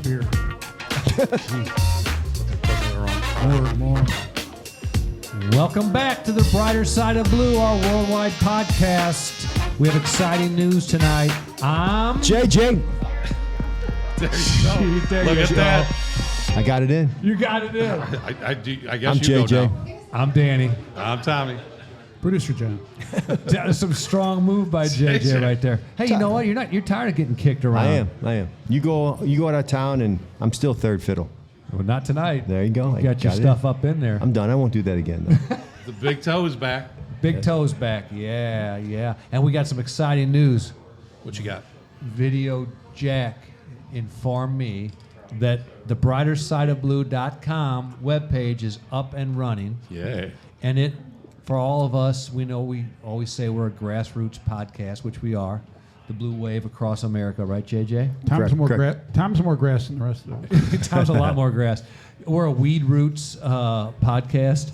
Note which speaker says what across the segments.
Speaker 1: beer.
Speaker 2: More.
Speaker 3: Welcome back to the Brighter Side of Blue, our worldwide podcast. We have exciting news tonight. I'm
Speaker 2: JJ.
Speaker 4: There you go.
Speaker 3: There
Speaker 4: Look
Speaker 3: you
Speaker 4: at
Speaker 3: go.
Speaker 4: that.
Speaker 2: I got it in.
Speaker 3: You got it in.
Speaker 4: I guess
Speaker 2: I'm
Speaker 4: you
Speaker 2: JJ.
Speaker 4: go now.
Speaker 3: I'm Danny.
Speaker 4: I'm Tommy.
Speaker 1: Producer John.
Speaker 3: That was some strong move by JJ right there. Hey, you know what? You're tired of getting kicked around.
Speaker 2: I am. You go out of town, and I'm still third fiddle.
Speaker 3: Well, not tonight.
Speaker 2: There you go.
Speaker 3: You got your stuff up in there.
Speaker 2: I'm done. I won't do that again, though.
Speaker 4: The big toe is back.
Speaker 3: Big toes back. Yeah. And we got some exciting news.
Speaker 4: What you got?
Speaker 3: Video Jack informed me that the brightersideofblue.com webpage is up and running.
Speaker 4: Yeah.
Speaker 3: And it, for all of us, we know we always say we're a grassroots podcast, which we are. The blue wave across America, right, JJ?
Speaker 1: Tom's more Tom's more grass than the rest of us.
Speaker 3: Tom's a lot more grass. We're a weed roots podcast.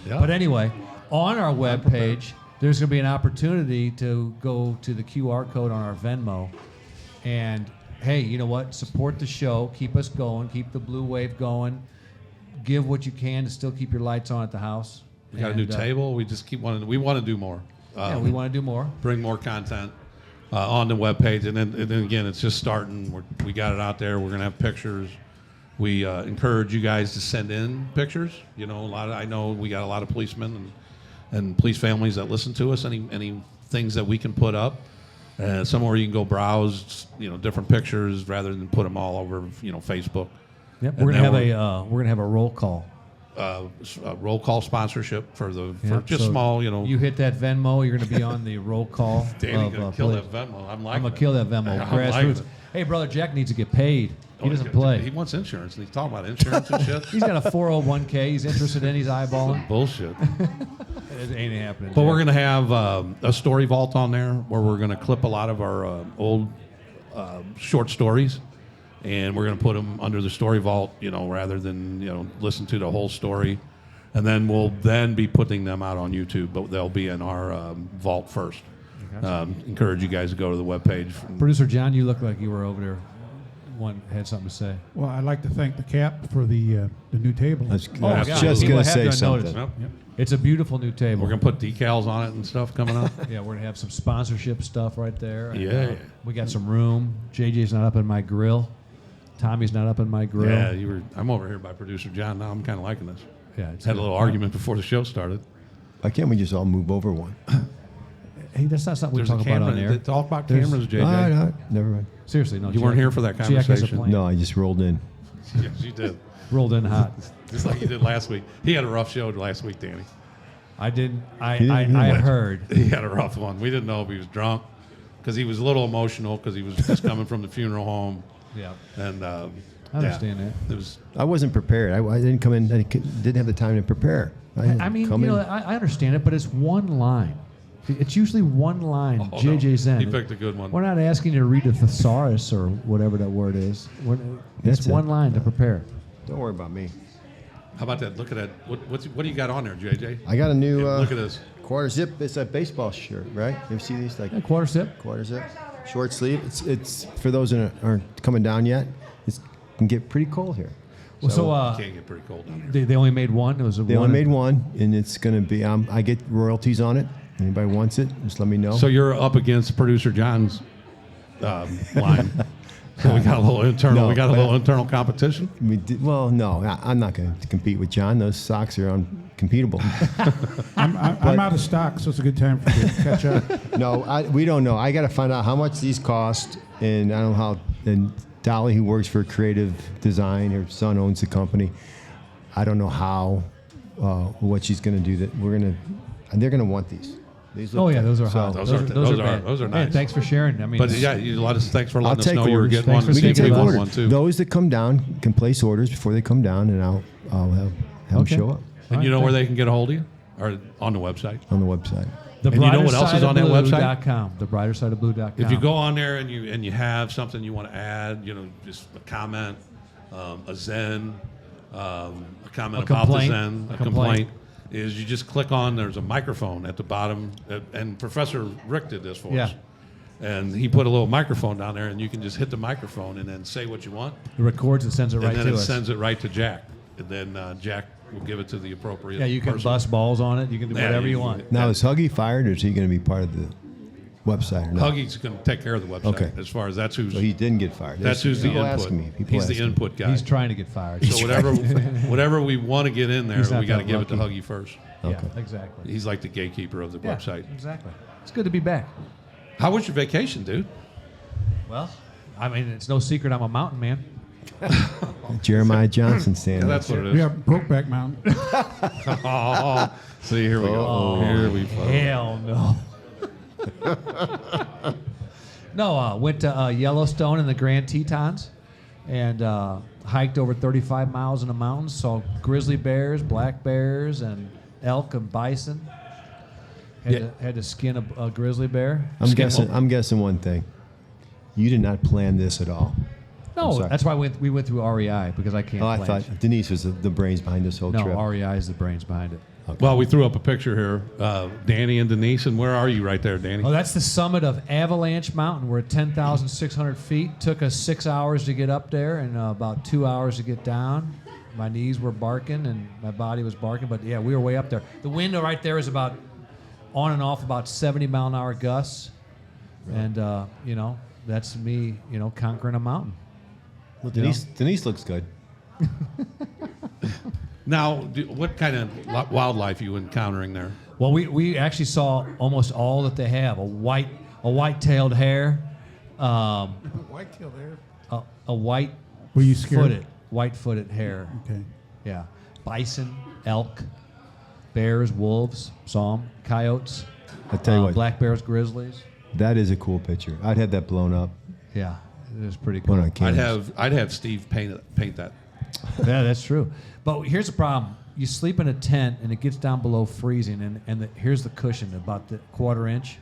Speaker 4: Yeah.
Speaker 3: But anyway, on our webpage, there's going to be an opportunity to go to the QR code on our Venmo. And, hey, you know what? Support the show. Keep us going. Keep the blue wave going. Give what you can to still keep your lights on at the house.
Speaker 4: We got a new table. We just keep wanting. We want to do more.
Speaker 3: Yeah, we want to do more.
Speaker 4: Bring more content on the webpage, and then again, it's just starting. We got it out there. We're gonna have pictures. We encourage you guys to send in pictures. You know, I know we got a lot of policemen and police families that listen to us. Any things that we can put up. Somewhere you can go browse. You know, different pictures rather than put them all over. Facebook.
Speaker 3: Yep,
Speaker 4: And
Speaker 3: we're gonna
Speaker 4: then
Speaker 3: have a roll call.
Speaker 4: Roll call sponsorship for
Speaker 3: Yep,
Speaker 4: just
Speaker 3: so
Speaker 4: small.
Speaker 3: You hit that Venmo, you're going to be on the roll call.
Speaker 4: Danny
Speaker 3: of,
Speaker 4: gonna kill
Speaker 3: police.
Speaker 4: that Venmo. I'm
Speaker 3: I'm gonna
Speaker 4: it.
Speaker 3: kill that Venmo.
Speaker 4: I'm liking
Speaker 3: Grassroots.
Speaker 4: it.
Speaker 3: Hey, brother Jack needs to get paid. He doesn't
Speaker 4: He
Speaker 3: play.
Speaker 4: wants insurance, and he's talking about insurance and shit.
Speaker 3: He's got a 401k. He's interested in. He's eyeballing.
Speaker 4: Bullshit.
Speaker 3: It ain't happening.
Speaker 4: But
Speaker 3: Jack.
Speaker 4: we're gonna have a story vault on there where we're gonna clip a lot of our old short stories, and we're gonna put them under the story vault. Rather than listen to the whole story, and then we'll be putting them out on YouTube. But they'll be in our vault first. Encourage you guys to go to the webpage.
Speaker 3: Producer John, you look like you were over there. Had something to say.
Speaker 1: Well, I'd like to thank the Cap for the new table.
Speaker 2: I was
Speaker 3: God.
Speaker 2: just
Speaker 3: People
Speaker 2: going to
Speaker 3: have
Speaker 2: say
Speaker 3: done
Speaker 2: something.
Speaker 3: notice.
Speaker 4: Yep.
Speaker 3: It's a beautiful new table.
Speaker 4: We're gonna put decals on it and stuff coming up.
Speaker 3: Yeah, we're gonna have some sponsorship stuff right there. And,
Speaker 4: Yeah.
Speaker 3: we got some room. JJ's not up in my grill. Tommy's not up in my grill.
Speaker 4: Yeah, I'm over here by producer John now. I'm kind of liking this.
Speaker 3: Yeah, it's
Speaker 4: Had a
Speaker 3: good.
Speaker 4: little argument before the show started.
Speaker 2: Why can't we just all move over one?
Speaker 3: Hey, that's not something we
Speaker 4: There's
Speaker 3: talk
Speaker 4: a
Speaker 3: about
Speaker 4: camera.
Speaker 3: on air.
Speaker 4: Talk about
Speaker 3: There's-
Speaker 4: cameras, JJ.
Speaker 2: All right. Never mind.
Speaker 3: Seriously, no.
Speaker 4: You weren't here for that
Speaker 3: Jack has a
Speaker 4: conversation.
Speaker 3: plan.
Speaker 2: No, I just rolled in.
Speaker 4: Yes, you did.
Speaker 3: Rolled in hot.
Speaker 4: Just like you did last week. He had a rough show last week, Danny.
Speaker 3: I didn't. I
Speaker 2: went.
Speaker 3: heard.
Speaker 4: He had a rough one. We didn't know if he was drunk because he was a little emotional because he was just coming from the funeral home.
Speaker 3: Yeah.
Speaker 4: And
Speaker 3: I understand that.
Speaker 4: It was.
Speaker 2: I wasn't prepared. I didn't come in. I didn't have the time to prepare.
Speaker 3: I mean, I understand it, but it's one line. It's usually one line.
Speaker 4: Oh,
Speaker 3: JJ's
Speaker 4: no.
Speaker 3: in.
Speaker 4: He picked a good one.
Speaker 3: We're not asking you to read a thesaurus or whatever that word is. It's
Speaker 2: That's
Speaker 3: one
Speaker 2: it.
Speaker 3: line to prepare.
Speaker 2: Don't worry about me.
Speaker 4: How about that? Look at that. What do you got on there, JJ?
Speaker 2: I got a new
Speaker 4: Yeah, look at this.
Speaker 2: quarter zip. It's a baseball shirt, right? You ever see these
Speaker 3: A quarter sip.
Speaker 2: quarter zip, short sleeve? It's for those that aren't coming down yet. It can get pretty cold here.
Speaker 3: Well, so
Speaker 4: Can't get pretty cold down here.
Speaker 3: they only made one. It was a
Speaker 2: They
Speaker 3: one.
Speaker 2: only made one, and it's gonna be. I get royalties on it. Anybody wants it, just let me know.
Speaker 4: So you're up against producer John's line. So we got a little internal.
Speaker 2: No,
Speaker 4: we got a
Speaker 2: but-
Speaker 4: little internal competition.
Speaker 2: Well, no, I'm not going to compete with John. Those socks are uncompetable.
Speaker 1: I'm out of stock, so it's a good time for you to catch up.
Speaker 2: No, we don't know. I got to find out how much these cost, and I don't know how. And Dolly, who works for Creative Design, her son owns the company. I don't know how, what she's going to do. They're going to want these. These
Speaker 3: Oh
Speaker 2: look
Speaker 3: yeah,
Speaker 2: good.
Speaker 3: those are
Speaker 2: So-
Speaker 3: hot.
Speaker 4: Those are
Speaker 3: bad.
Speaker 4: those are
Speaker 3: Hey,
Speaker 4: nice.
Speaker 3: thanks for sharing. I mean,
Speaker 4: But yeah, you let us. Thanks for
Speaker 2: I'll
Speaker 4: letting us
Speaker 2: take
Speaker 4: know you were
Speaker 2: orders.
Speaker 4: getting
Speaker 3: Thanks
Speaker 4: one.
Speaker 3: for
Speaker 2: We can
Speaker 3: taking
Speaker 2: take
Speaker 3: about
Speaker 2: orders.
Speaker 4: one too.
Speaker 2: Those that come down can place orders before they come down, and I'll have them
Speaker 3: Okay.
Speaker 2: show up
Speaker 4: And you know where they can get a hold of you, or on the website.
Speaker 2: on the website.
Speaker 4: And you know what else is on that website?
Speaker 3: TheBrighterSideOfBlue.com. TheBrighterSideOfBlue.com.
Speaker 4: If you go on there and you have something you want to add, just a comment, a Zen, a comment about
Speaker 3: complaint.
Speaker 4: the Zen,
Speaker 3: A
Speaker 4: a
Speaker 3: complaint.
Speaker 4: complaint, is you just click on. There's a microphone at the bottom, and Professor Rick did this for us. And he put a little microphone down there, and you can just hit the microphone and then say what you want.
Speaker 3: It records and sends it right
Speaker 4: and then
Speaker 3: to
Speaker 4: it
Speaker 3: us.
Speaker 4: sends it right to Jack. And then Jack will give it to the appropriate
Speaker 3: Yeah, you can
Speaker 4: person.
Speaker 3: bust balls on it. You can do
Speaker 4: Yeah,
Speaker 3: whatever
Speaker 4: you
Speaker 3: you
Speaker 4: can-
Speaker 3: want.
Speaker 2: Now, is Huggy fired, or is he going to be part of the website? Or not?
Speaker 4: Huggy's going to take care of the website.
Speaker 2: Okay.
Speaker 4: As far as that's who's
Speaker 2: So he didn't get fired.
Speaker 4: that's who's the
Speaker 2: People
Speaker 4: input.
Speaker 2: asking me. People
Speaker 4: He's the
Speaker 2: asking me.
Speaker 4: input guy.
Speaker 3: He's trying to get fired.
Speaker 4: So whatever we want to get in there,
Speaker 3: He's not
Speaker 4: we got to
Speaker 3: that
Speaker 4: give it to
Speaker 3: lucky.
Speaker 4: Huggy first.
Speaker 3: Yeah, exactly.
Speaker 4: He's like the gatekeeper of the
Speaker 3: Yeah,
Speaker 4: website.
Speaker 3: exactly. It's good to be back.
Speaker 4: How was your vacation, dude?
Speaker 3: Well, I mean, it's no secret I'm a mountain man.
Speaker 2: Jeremiah Johnson standing.
Speaker 4: That's what it is.
Speaker 1: We have Brokeback Mountain.
Speaker 4: Oh, see, here we go.
Speaker 3: Oh,
Speaker 4: Here we go.
Speaker 3: Hell no. No, went to Yellowstone in the Grand Tetons and hiked over 35 miles in the mountains. Saw grizzly bears, black bears, and elk and bison. Had to skin a grizzly bear.
Speaker 2: I'm guessing one thing. You did not plan this at all. I'm
Speaker 3: No,
Speaker 2: sorry.
Speaker 3: that's why we went through REI because I can't
Speaker 2: Oh, I
Speaker 3: plan.
Speaker 2: thought Denise was the brains behind this whole
Speaker 3: No,
Speaker 2: trip.
Speaker 3: REI is the brains behind it.
Speaker 4: Well, we threw up a picture here. Danny and Denise, and where are you right there, Danny?
Speaker 3: Oh, that's the summit of Avalanche Mountain. We're at 10,600 feet. Took us 6 hours to get up there and about 2 hours to get down. My knees were barking and my body was barking, but yeah, we were way up there. The wind right there is about on and off about 70 mile an hour gusts, and that's me, conquering a mountain.
Speaker 2: Well, Denise looks good.
Speaker 4: Now, what kind of wildlife are you encountering there?
Speaker 3: Well, we actually saw almost all that they have: a white-tailed hare,
Speaker 1: Whitetail there.
Speaker 3: a white
Speaker 1: Were you scared?
Speaker 3: white-footed hare.
Speaker 1: Okay.
Speaker 3: Yeah, bison, elk, bears, wolves, saw 'em, coyotes,
Speaker 2: I tell you what,
Speaker 3: black bears, grizzlies.
Speaker 2: that is a cool picture. I'd have that blown up.
Speaker 3: Yeah, it was pretty
Speaker 2: Put
Speaker 3: cool.
Speaker 2: on canvas.
Speaker 4: I'd have Steve paint that.
Speaker 3: Yeah, that's true. But here's the problem: you sleep in a tent and it gets down below freezing, and here's the cushion about the quarter inch,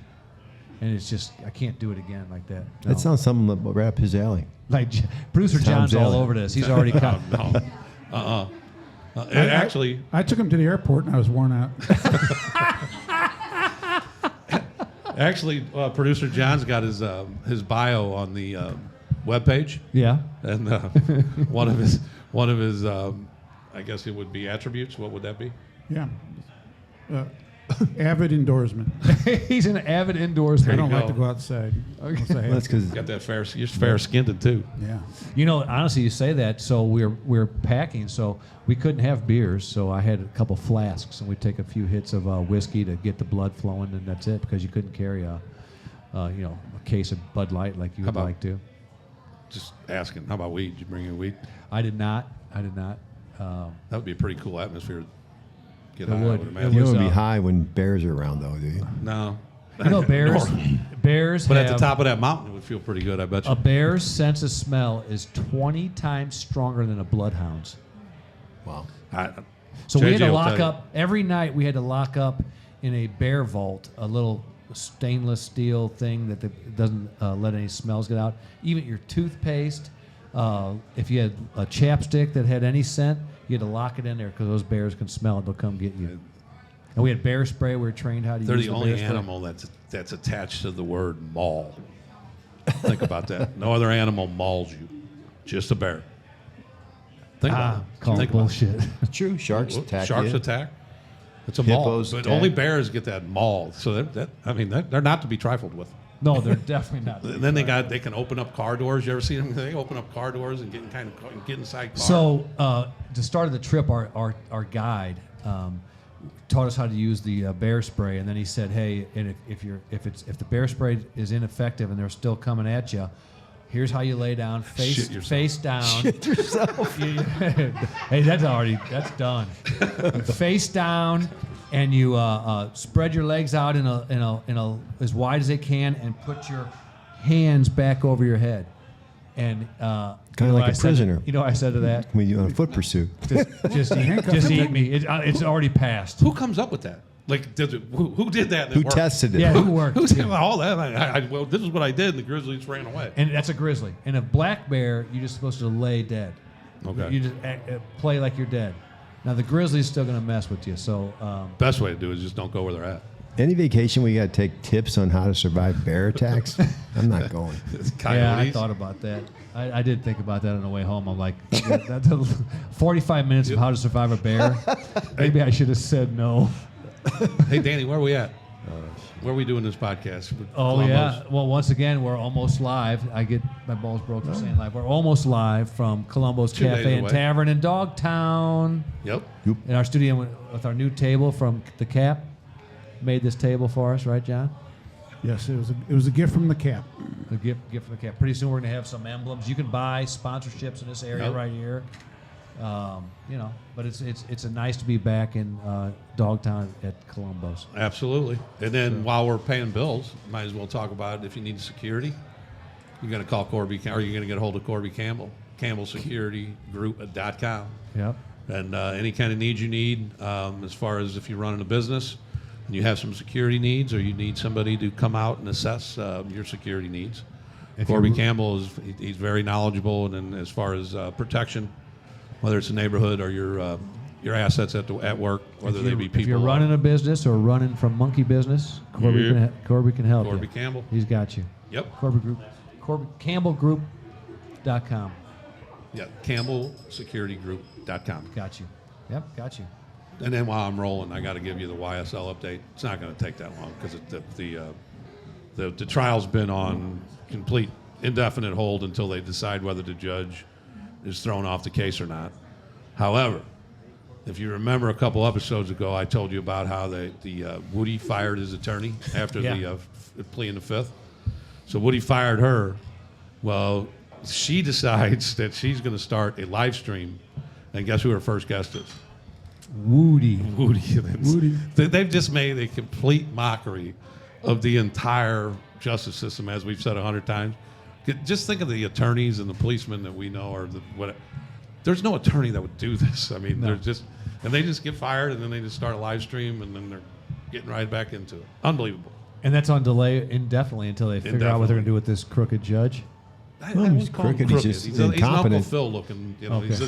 Speaker 3: and it's just I can't do it again like that. No.
Speaker 2: That sounds something that right up his alley.
Speaker 3: Like producer
Speaker 2: Sounds
Speaker 3: John's all
Speaker 2: alley.
Speaker 3: over this. He's already cut.
Speaker 4: No. Actually,
Speaker 1: I took him to the airport and I was worn out.
Speaker 4: Producer John's got his bio on the webpage,
Speaker 3: Yeah.
Speaker 4: and one of his I guess it would be attributes. What would that be?
Speaker 1: Yeah. Avid indoorsman.
Speaker 3: He's an avid indoors.
Speaker 1: I
Speaker 4: you
Speaker 1: don't like
Speaker 4: go.
Speaker 1: to go outside. unless I have
Speaker 2: That's
Speaker 1: to.
Speaker 2: because
Speaker 4: Got that you're fair skinned too.
Speaker 1: Yeah.
Speaker 3: Honestly, you say that. So we're packing, so we couldn't have beers. So I had a couple flasks, and we'd take a few hits of whiskey to get the blood flowing, and that's it because you couldn't carry a case of Bud Light like you would
Speaker 4: about-
Speaker 3: like to.
Speaker 4: Just asking. How about weed? Did you bring your weed?
Speaker 3: I did not.
Speaker 4: That would be a pretty cool atmosphere. To get
Speaker 3: It
Speaker 4: high, I
Speaker 3: would.
Speaker 4: would
Speaker 3: It
Speaker 4: imagine.
Speaker 2: you
Speaker 3: was,
Speaker 2: don't be high when bears are around, though, do you?
Speaker 4: No.
Speaker 3: Bears. Bears.
Speaker 4: But at the
Speaker 3: have-
Speaker 4: top of that mountain, it would feel pretty good. I bet you.
Speaker 3: A bear's sense of smell is 20 times stronger than a bloodhound's.
Speaker 2: Wow.
Speaker 3: So we had
Speaker 4: JJ
Speaker 3: to
Speaker 4: will
Speaker 3: lock
Speaker 4: tell you.
Speaker 3: up every night. We had to lock up in a bear vault, a little stainless steel thing that doesn't let any smells get out. Even your toothpaste, if you had a chapstick that had any scent, you had to lock it in there because those bears can smell it. They'll come get you. And we had bear spray. We were trained how to
Speaker 4: They're
Speaker 3: use
Speaker 4: the
Speaker 3: the
Speaker 4: only
Speaker 3: bear spray.
Speaker 4: animal that's attached to the word maul. Think about that. No other animal mauls you. Just a bear. Think about it.
Speaker 3: Call it
Speaker 4: Think about it.
Speaker 3: bullshit.
Speaker 2: True. Sharks attack
Speaker 4: Sharks
Speaker 2: you.
Speaker 4: attack. It's a maul.
Speaker 2: Hippos
Speaker 4: But
Speaker 2: attack.
Speaker 4: only bears get that maul. So they're not to be trifled with.
Speaker 3: No, they're definitely not.
Speaker 4: And then they can open up car doors. You ever see them? They open up car doors and get inside cars.
Speaker 3: So the start of the trip, our guide taught us how to use the bear spray, and then he said, "Hey, and if the bear spray is ineffective and they're still coming at you, here's how you lay down,
Speaker 4: Shit yourself.
Speaker 3: face down. Shit yourself. Hey, that's done. Face down, and you spread your legs out in a as wide as they can, and put your hands back over your head." And
Speaker 2: Kinda like a prisoner.
Speaker 3: You know what I said to that?
Speaker 2: When you're on a foot pursuit.
Speaker 3: Just eat me. It's already passed.
Speaker 4: who comes up with that? Like, who did that? And it
Speaker 2: Who
Speaker 4: worked?
Speaker 2: tested it?
Speaker 3: Yeah, who worked?
Speaker 4: Who's doing all that? Well, this is what I did, and the grizzlies ran away.
Speaker 3: And that's a grizzly. And a black bear, you're just supposed to lay dead.
Speaker 4: Okay.
Speaker 3: You just play like you're dead. Now the grizzly's still going to mess with you. So
Speaker 4: Best way to do it is just don't go where they're at.
Speaker 2: Any vacation we got to take tips on how to survive bear attacks? I'm not going.
Speaker 3: Yeah, I thought about that. I did think about that on the way home. I'm like, 45 minutes of how to survive a bear. Maybe I should have said no.
Speaker 4: Hey, Danny, where are we at? Where are we doing this podcast?
Speaker 3: Oh, yeah. Well, once again, we're almost live. I get my balls broke for saying live. We're almost live from Columbo's
Speaker 4: 2 days
Speaker 3: Cafe and
Speaker 4: away.
Speaker 3: Tavern in Dogtown.
Speaker 4: Yep.
Speaker 3: In our studio with our new table from the Cap. Made this table for us, right, John?
Speaker 1: Yes, it was a gift from the Cap.
Speaker 3: The gift from the Cap. Pretty soon we're going to have some emblems. You can buy sponsorships in this area
Speaker 4: Yep.
Speaker 3: right here. But it's nice to be back in Dogtown at Columbo's.
Speaker 4: Absolutely. And then while we're paying bills, might as well talk about if you need security. You're going to call Corby, or you're going to get a hold of Corby Campbell, CampbellSecurityGroup.com.
Speaker 3: Yep.
Speaker 4: And any kind of needs you need, as far as if you're running a business and you have some security needs, or you need somebody to come out and assess your security needs. Corby Campbell he's very knowledgeable, and as far as protection, whether it's a neighborhood or your assets at work, whether they be people.
Speaker 3: If you're running a business or running from monkey business, Corby can help
Speaker 4: Corby
Speaker 3: you.
Speaker 4: Campbell.
Speaker 3: He's got you.
Speaker 4: Yep.
Speaker 3: CampbellGroup.com.
Speaker 4: Yeah, CampbellSecurityGroup.com.
Speaker 3: Got you. Yep, got you.
Speaker 4: And then while I'm rolling, I got to give you the YSL update. It's not going to take that long because the trial's been on complete indefinite hold until they decide whether the judge is thrown off the case or not. However, if you remember a couple episodes ago, I told you about how Woody fired his attorney after the plea in the fifth. So Woody fired her. Well, she decides that she's going to start a live stream, and guess who her first guest is?
Speaker 3: Woody.
Speaker 4: They've just made a complete mockery of the entire justice system, as we've said 100 times. Just think of the attorneys and the policemen that we know, or there's no attorney that would do this. I mean, they're just, and they just get fired, and then they just start a live stream, and then they're getting right back into it. Unbelievable.
Speaker 3: And that's on delay indefinitely until they figure out what they're going to do with this crooked judge.
Speaker 4: I wouldn't call him
Speaker 2: crooked, he's just
Speaker 4: He's an Uncle
Speaker 2: incompetent.
Speaker 4: Phil looking,
Speaker 3: Okay.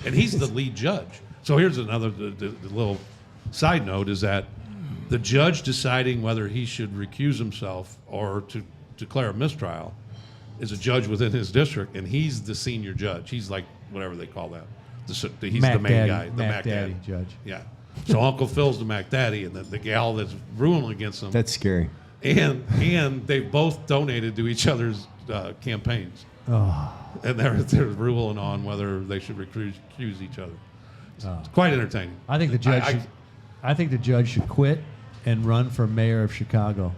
Speaker 4: and he's the lead judge. So here's another the little side note is that the judge deciding whether he should recuse himself or to declare a mistrial is a judge within his district, and he's the senior judge. He's like whatever they call that. He's
Speaker 3: Mac
Speaker 4: the main
Speaker 3: Daddy,
Speaker 4: guy, the Mac Daddy
Speaker 3: judge.
Speaker 4: Yeah. So Uncle Phil's the Mac Daddy, and the gal that's ruling against him.
Speaker 2: That's scary.
Speaker 4: And they both donated to each other's campaigns.
Speaker 3: Oh.
Speaker 4: And they're ruling on whether they should recuse each other. It's quite entertaining.
Speaker 3: I think the judge. I think the judge should quit and run for mayor of Chicago.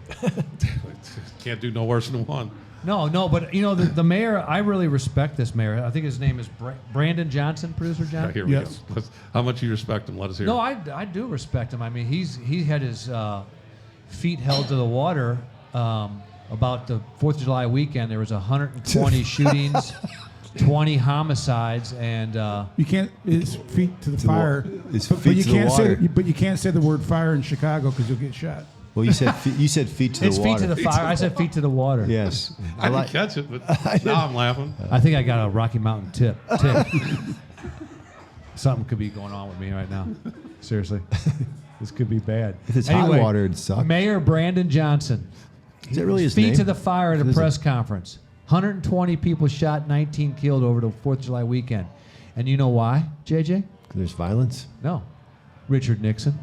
Speaker 4: Can't do no worse than one.
Speaker 3: No, but the mayor. I really respect this mayor. I think his name is Brandon Johnson, producer John.
Speaker 4: Here we
Speaker 1: Yes.
Speaker 4: go. How much you respect him? Let us hear.
Speaker 3: No,
Speaker 4: it.
Speaker 3: I do respect him. I mean, he had his feet held to the water about the 4th of July weekend. There was 120 shootings, 20 homicides, and
Speaker 1: You can't. His feet to the fire.
Speaker 2: His
Speaker 1: but
Speaker 2: feet
Speaker 1: you
Speaker 2: to the
Speaker 1: can't
Speaker 2: water.
Speaker 1: say. But you can't say the word fire in Chicago because you'll get shot.
Speaker 2: Well, you said feet to
Speaker 3: it's
Speaker 2: the
Speaker 3: feet
Speaker 2: water.
Speaker 3: to the fire. I said feet to the water.
Speaker 2: Yes.
Speaker 4: I didn't catch it, but now I'm laughing.
Speaker 3: I think I got a Rocky Mountain tick. Something could be going on with me right now. Seriously. This could be bad.
Speaker 2: If it's hot water, it'd suck.
Speaker 3: Mayor Brandon Johnson.
Speaker 2: Is that really his
Speaker 3: Feet
Speaker 2: name?
Speaker 3: to the fire at a
Speaker 2: What is
Speaker 3: press conference. 120 people shot, 19 killed over the 4th of July weekend. And you know why, JJ?
Speaker 2: There's violence.
Speaker 3: No. Richard Nixon.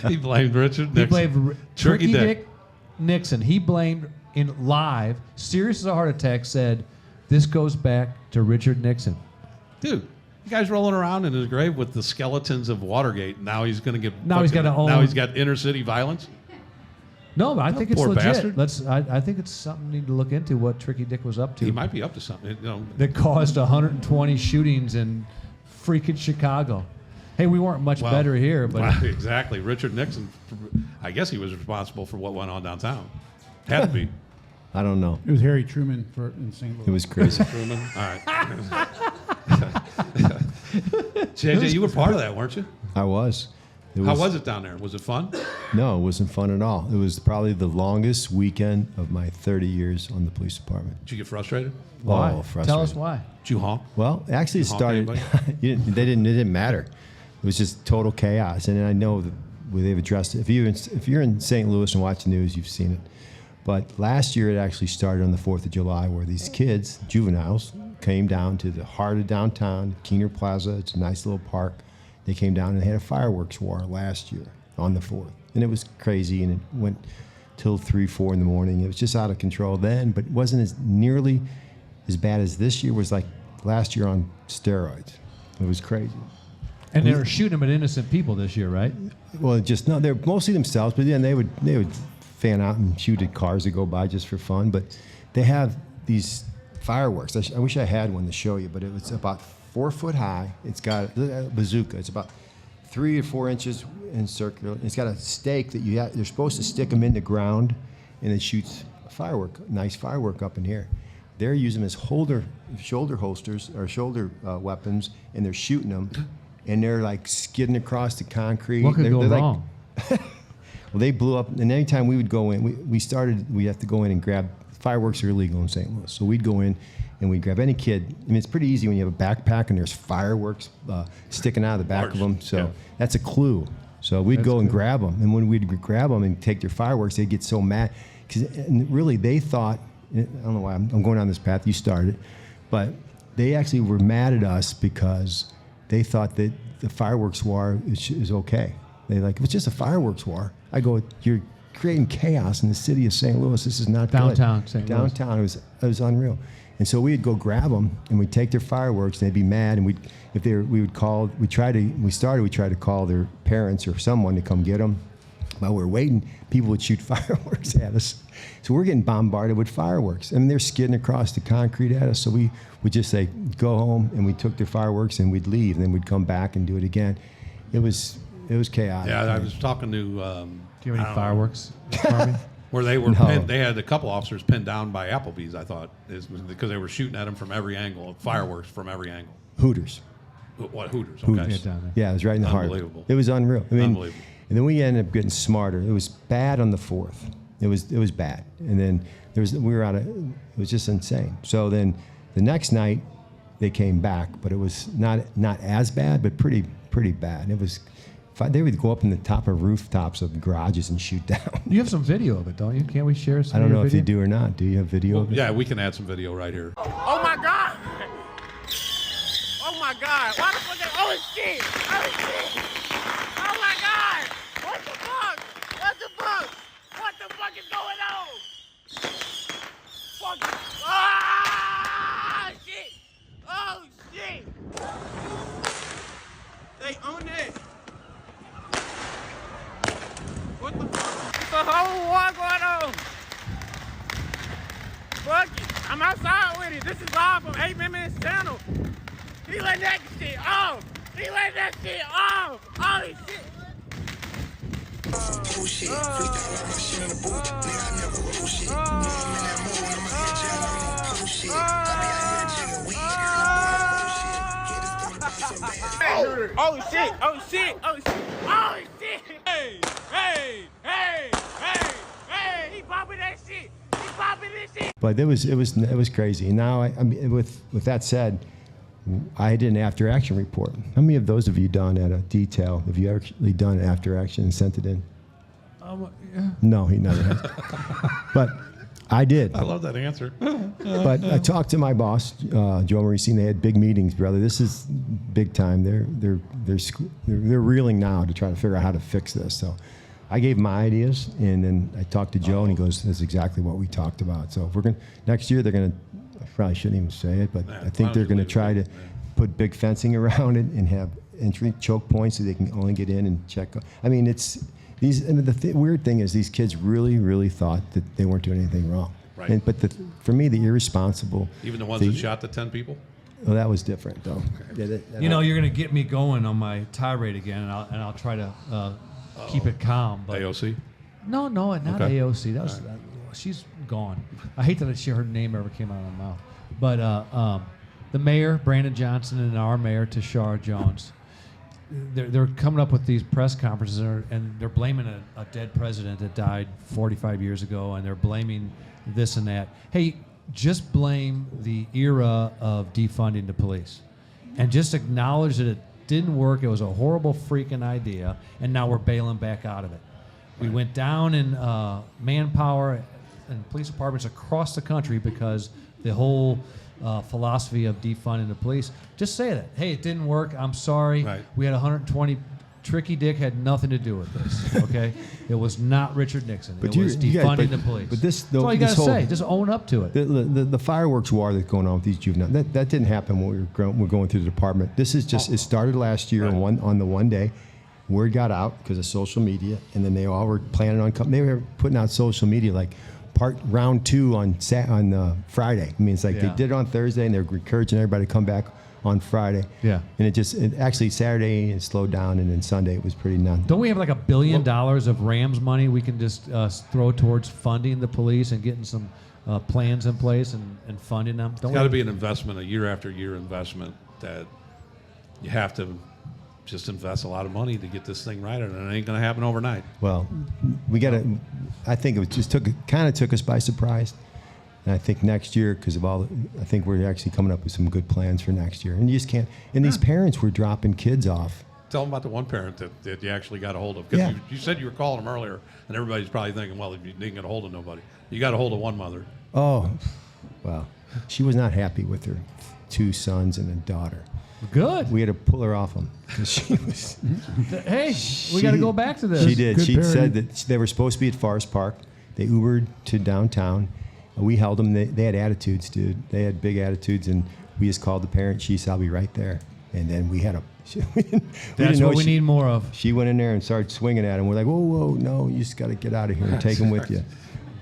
Speaker 4: He blamed Richard Nixon.
Speaker 3: He blamed
Speaker 4: Tricky
Speaker 3: Tricky
Speaker 4: Dick.
Speaker 3: Dick Nixon. He blamed in live, serious as a heart attack, said, this goes back to Richard Nixon.
Speaker 4: Dude, the guy's rolling around in his grave with the skeletons of Watergate. Now he's going to get.
Speaker 3: Now he's
Speaker 4: fucking-
Speaker 3: gotta own-
Speaker 4: Now he's got inner city violence.
Speaker 3: No, but I think it's
Speaker 4: poor
Speaker 3: legit.
Speaker 4: bastard.
Speaker 3: I think it's something we need to look into what Tricky Dick was up to.
Speaker 4: He might be up to something.
Speaker 3: That caused 120 shootings in freaking Chicago. Hey, we weren't much
Speaker 4: Well,
Speaker 3: better here, but
Speaker 4: well, exactly. Richard Nixon, I guess he was responsible for what went on downtown. Had to be.
Speaker 2: I don't know.
Speaker 1: It was Harry Truman in St. Louis.
Speaker 2: It was crazy.
Speaker 4: Truman. All right. JJ, you were part of that, weren't you?
Speaker 2: I was.
Speaker 4: How was it down there? Was it fun?
Speaker 2: No, it wasn't fun at all. It was probably the longest weekend of my 30 years on the police department.
Speaker 4: Did you get frustrated?
Speaker 3: why?
Speaker 2: Oh, frustrating.
Speaker 3: Tell us why.
Speaker 4: Did you honk?
Speaker 2: Well, actually, it
Speaker 4: Honk
Speaker 2: started.
Speaker 4: anybody?
Speaker 2: It didn't matter. It was just total chaos. And I know that they've addressed it. If you're in St. Louis and watch the news, you've seen it. But last year it actually started on the 4th of July, where these kids, juveniles, came down to the heart of downtown, Keener Plaza. It's a nice little park. They came down and they had a fireworks war last year on the 4th. And it was crazy, and it went till 3, 4 in the morning. It was just out of control then, but it wasn't as nearly as bad as this year. It was like last year on steroids. It was crazy.
Speaker 3: And they were shooting them at innocent people this year, right?
Speaker 2: Well, they're mostly themselves, but then they would fan out and shoot at cars that go by just for fun. But they have these fireworks. I wish I had one to show you, but it was about 4 foot high. It's got a bazooka. It's about 3 or 4 inches in circular. It's got a stake that you're supposed to stick them in the ground, and it shoots a nice firework up in here. They're using them as shoulder holsters or shoulder weapons, and they're shooting them, and they're like skidding across the concrete.
Speaker 3: What could
Speaker 2: they're
Speaker 3: go
Speaker 2: like,
Speaker 3: wrong?
Speaker 2: Well, they blew up, and anytime we would go in, we have to go in and grab. Fireworks are illegal in St. Louis, so we'd go in and we'd grab any kid. I mean, it's pretty easy when you have a backpack and there's fireworks sticking out of the back of them. So that's a clue. So we'd go and grab them, and when we'd grab them and take their fireworks, they'd get so mad because really they thought. I don't know why I'm going down this path. You started, but they actually were mad at us because they thought that the fireworks war is okay. They like, it's just a fireworks war. I go, you're creating chaos in the city of St. Louis. This is not
Speaker 3: Downtown
Speaker 2: good.
Speaker 3: St. Louis.
Speaker 2: Downtown, it was unreal. And so we'd go grab them and we'd take their fireworks and they'd be mad. And we tried to call their parents or someone to come get them. While we were waiting, people would shoot fireworks at us. So we're getting bombarded with fireworks. I mean, they're skidding across the concrete at us. So we would just say, go home, and we took their fireworks and we'd leave, and then we'd come back and do it again. It was chaotic.
Speaker 4: Yeah, I was talking to.
Speaker 3: Do you have any fireworks, Harvey?
Speaker 4: Where they were
Speaker 2: No.
Speaker 4: pinned, they had a couple officers pinned down by Applebee's, I thought, because they were shooting at them from every angle, fireworks from every angle.
Speaker 2: Hooters.
Speaker 4: What, Hooters? Okay.
Speaker 3: Get down there.
Speaker 2: Yeah, it was right in the heart.
Speaker 4: Unbelievable.
Speaker 2: It was unreal. I mean,
Speaker 4: Unbelievable.
Speaker 2: And then we ended up getting smarter. It was bad on the 4th. It was bad. And then it was just insane. So then the next night they came back, but it was not as bad, but pretty bad. It was. They would go up in the top of rooftops of garages and shoot down.
Speaker 3: You have some video of it, don't you? Can't we share some
Speaker 2: I don't
Speaker 3: of
Speaker 2: know
Speaker 3: your
Speaker 2: if you
Speaker 3: video?
Speaker 2: do or not. Do you have video of it?
Speaker 4: Yeah, we can add some video right here.
Speaker 5: Oh my God! Oh my God! Why the fuck? Oh shit! Oh shit! Oh my God! What the fuck? What the fuck? What the fuck is going on? Fuck! Ah! Shit! Oh shit! They own it. What the fuck? It's a whole war going on. Fuck it. I'm outside with it. This is live from 8 Minutes channel. He let that shit off. He let that shit off. Holy shit.
Speaker 6: Oh shit, freestyle like my shit in the booth. Nigga, I never roll shit. Know I'm in that mode when I'm out here jamming, I'm on cool shit. I be out here jigging weed,
Speaker 5: Oh shit. Oh shit. Oh shit. Oh shit. Hey, hey, hey, hey, hey. He popping that shit. He popping this shit.
Speaker 2: But it was crazy. And now, I mean, with that said, I did an after action report. How many of those have you done at a detail? Have you actually done after action and sent it in?
Speaker 3: Yeah.
Speaker 2: No, he never has. But I did.
Speaker 4: I love that answer.
Speaker 2: But I talked to my boss, Joe Maurice. They had big meetings, brother. This is big time. They're reeling now to try to figure out how to fix this. So I gave my ideas, and then I talked to Joe, and he goes, "That's exactly what we talked about." So if we're gonna next year, they're gonna. I probably shouldn't even say it, but I think they're going to try to put big fencing around it and have entry choke points so they can only get in and check. I mean, it's these. And the weird thing is, these kids really, really thought that they weren't doing anything wrong.
Speaker 4: Right.
Speaker 2: But for me, the irresponsible.
Speaker 4: Even the ones that shot the 10 people?
Speaker 2: Well, that was different, though. Yeah,
Speaker 3: You know, you're going to get me going on my tirade again, and I'll try to keep it calm. But
Speaker 4: AOC?
Speaker 3: No, not
Speaker 4: Okay.
Speaker 3: AOC. That was she's gone. I hate that her name ever came out of my mouth. But the mayor, Brandon Johnson, and our mayor, Tashara Jones, they're coming up with these press conferences, and they're blaming a dead president that died 45 years ago, and they're blaming this and that. Hey, just blame the era of defunding the police, and just acknowledge that didn't work. It was a horrible freaking idea, and now we're bailing back out of it. We went down in manpower and police departments across the country because the whole philosophy of defunding the police. Just say that. Hey, it didn't work. I'm sorry.
Speaker 4: Right.
Speaker 3: We had 120. Tricky Dick had nothing to do with this. Okay, it was not Richard Nixon. It was defunding the police.
Speaker 2: But this,
Speaker 3: that's all you gotta say. Just own up to it.
Speaker 2: The fireworks war that's going on with these juveniles, that didn't happen when we're going through the department. This is just, it started last year on the one day. Word got out because of social media, and then they all were planning on coming. They were putting out social media like round 2 on Friday. I mean, it's like they did it on Thursday, and they're encouraging everybody to come back on Friday.
Speaker 3: Yeah.
Speaker 2: And it actually Saturday it slowed down, and then Sunday it was pretty none.
Speaker 3: Don't we have like $1 billion of Rams money we can just throw towards funding the police and getting some plans in place and funding them?
Speaker 4: It's got to be an investment, a year after year investment that you have to just invest a lot of money to get this thing right, and it ain't going to happen overnight.
Speaker 2: Well, we got to. I think it just kind of took us by surprise. And I think next year, because of all, I think we're actually coming up with some good plans for next year. And you just can't. And these parents were dropping kids off.
Speaker 4: Tell them about the one parent that you actually got a hold of. Because you said you were calling them earlier, and everybody's probably thinking, well, you didn't get a hold of nobody. You got a hold of one mother.
Speaker 2: Oh, well, she was not happy with her 2 sons and a daughter.
Speaker 3: Good.
Speaker 2: We had to pull her off them. She was.
Speaker 3: Hey, we got to go back to this.
Speaker 2: She did.
Speaker 1: Good
Speaker 2: She
Speaker 1: parent.
Speaker 2: said that they were supposed to be at Forest Park. They Ubered to downtown. We held them. They had attitudes, dude. They had big attitudes, and we just called the parent. She said, "I'll be right there." And then we had a.
Speaker 3: That's what we need more of.
Speaker 2: She went in there and started swinging at him. We're like, "Whoa, no! You just got to get out of here and take them with you."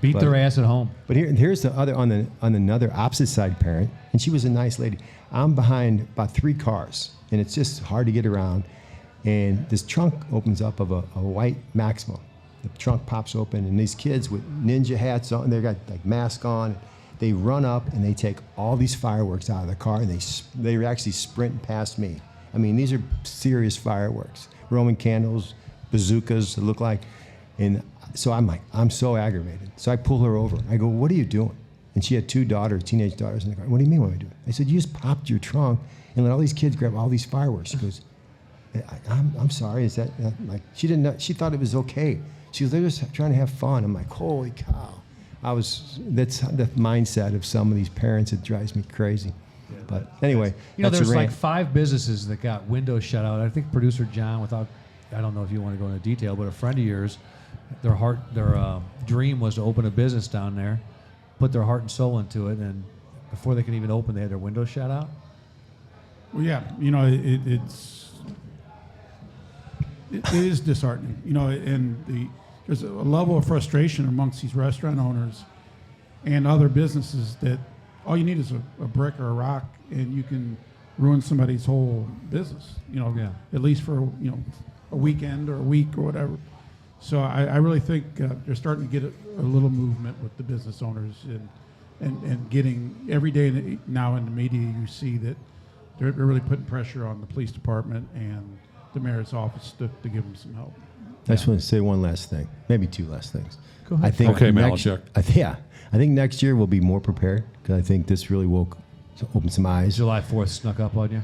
Speaker 3: Beat their ass at home.
Speaker 2: But here's the other on another opposite side parent, and she was a nice lady. I'm behind about 3 cars, and it's just hard to get around. And this trunk opens up of a white Maxima. The trunk pops open, and these kids with ninja hats on, they got like masks on. They run up and they take all these fireworks out of the car, and they actually sprint past me. I mean, these are serious fireworks, Roman candles, bazookas. It look like, and so I'm like, I'm so aggravated. So I pull her over. I go, "What are you doing?" And she had 2 teenage daughters in the car. "What do you mean, what am I doing?" I said, "You just popped your trunk and let all these kids grab all these fireworks." She goes, I'm sorry. Is that like she didn't know? She thought it was okay. She was, "They're just trying to have fun." I'm like, holy cow. That's the mindset of some of these parents. It drives me crazy. But anyway, that's
Speaker 3: there's
Speaker 2: a
Speaker 3: like
Speaker 2: rant.
Speaker 3: 5 businesses that got windows shut out. I think producer John, I don't know if you want to go into detail, but a friend of yours, their dream was to open a business down there, put their heart and soul into it, and before they could even open, they had their windows shut out.
Speaker 1: Well, yeah, it is disheartening, and there's a level of frustration amongst these restaurant owners and other businesses that all you need is a brick or a rock, and you can ruin somebody's whole business. At least for a weekend or a week or whatever. So I really think they're starting to get a little movement with the business owners, and getting every day now in the media you see that they're really putting pressure on the police department and the mayor's office to give them some help.
Speaker 2: I just want to say one last thing, maybe 2 last things.
Speaker 3: Go ahead.
Speaker 2: I think
Speaker 4: Okay, Malachuk.
Speaker 2: I think next year we'll be more prepared, because I think this really opened some eyes.
Speaker 3: July 4th snuck up on you.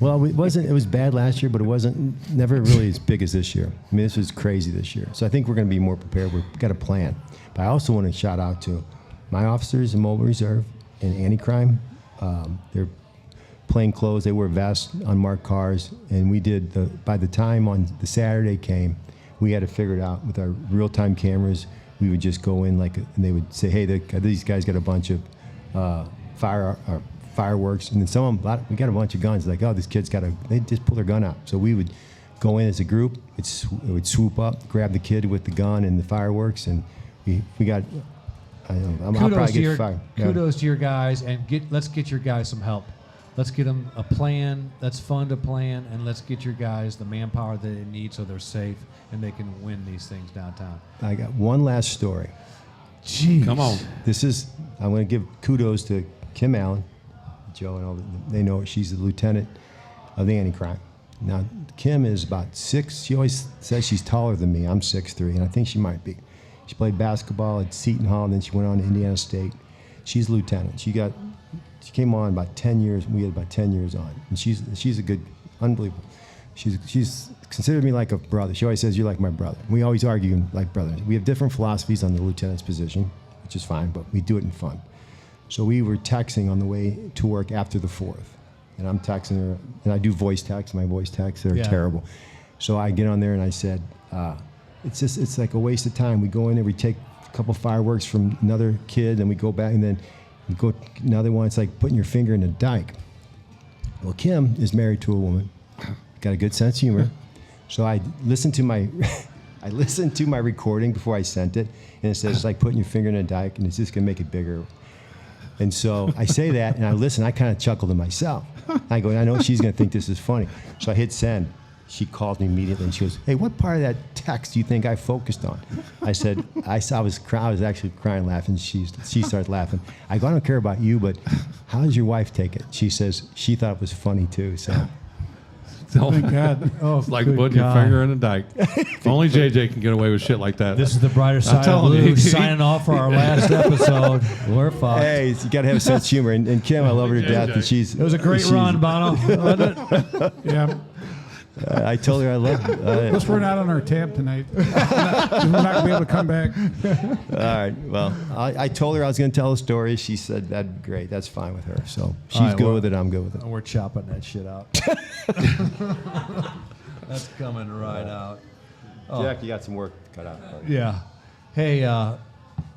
Speaker 2: Well, it was bad last year, but it wasn't never really as big as this year. I mean, this was crazy this year. So I think we're going to be more prepared. We've got a plan. But I also want to shout out to my officers in Mobile Reserve and anti-crime. They're plain clothes. They wear vests, unmarked cars, and we did by the time on the Saturday came, we had to figure it out with our real-time cameras. We would just go in and they would say, "Hey, these guys got a bunch of fireworks," and then some of them, we got a bunch of guns. Like, "Oh, this kid's they just pull their gun out." So we would go in as a group. It would swoop up, grab the kid with the gun and the fireworks, and we got. I'll probably get fired.
Speaker 3: Kudos to your guys, and let's get your guys some help. Let's get them a plan. Let's fund a plan, and let's get your guys the manpower that they need so they're safe and they can win these things downtown.
Speaker 2: I got one last story.
Speaker 3: Jeez.
Speaker 4: Come on.
Speaker 2: I'm going to give kudos to Kim Allen, Joe, and all. They know she's the lieutenant of the anti-crime. Now, Kim is about 6. She always says she's taller than me. I'm 6'3", and I think she might be. She played basketball at Seton Hall, and then she went on to Indiana State. She's a lieutenant. She came on about 10 years. We had about 10 years on, and she's a good unbelievable. She's considered me like a brother. She always says, "You're like my brother." We always argue like brothers. We have different philosophies on the lieutenant's position, which is fine, but we do it in fun. So we were texting on the way to work after the 4th, and I'm texting her, and I do voice texts. My voice texts, they're terrible. So I get on there and I said, it's like a waste of time. We go in there, we take a couple fireworks from another kid, and we go back, and then we go another one. It's like putting your finger in a dike. Well, Kim is married to a woman, got a good sense of humor. So I listened to my recording before I sent it, and it says it's like putting your finger in a dike, and it's just gonna make it bigger. And so I say that, and I listen. I kind of chuckle to myself. I go, I know she's gonna think this is funny. So I hit send. She called me immediately, and she goes, "Hey, what part of that text do you think I focused on?" I said, I was actually crying, laughing. She started laughing. I go, "I don't care about you, but how does your wife take it?" She says she thought it was funny too. So.
Speaker 1: Thank God.
Speaker 3: Oh,
Speaker 4: It's like putting your finger in a dike. Only JJ can get away with shit like that.
Speaker 3: This is the brighter side of
Speaker 4: telling
Speaker 3: blue
Speaker 4: you.
Speaker 3: signing off for our last episode. We're fucked.
Speaker 2: Hey, you got to have a sense of humor. And Kim, I love her to death. And she's.
Speaker 3: It was a great run, Bono. Wasn't it?
Speaker 1: Yeah.
Speaker 2: I told her I love.
Speaker 1: Plus, we're not on our tab tonight. We're not going to be able to come back.
Speaker 2: All right. Well, I told her I was going to tell a story. She said that'd be great. That's fine with her. So she's
Speaker 3: All right,
Speaker 2: good
Speaker 3: well-
Speaker 2: with it. I'm good with it.
Speaker 3: We're chopping that shit out. That's coming right out.
Speaker 2: Jack, you got some work cut out.
Speaker 3: Yeah. Hey,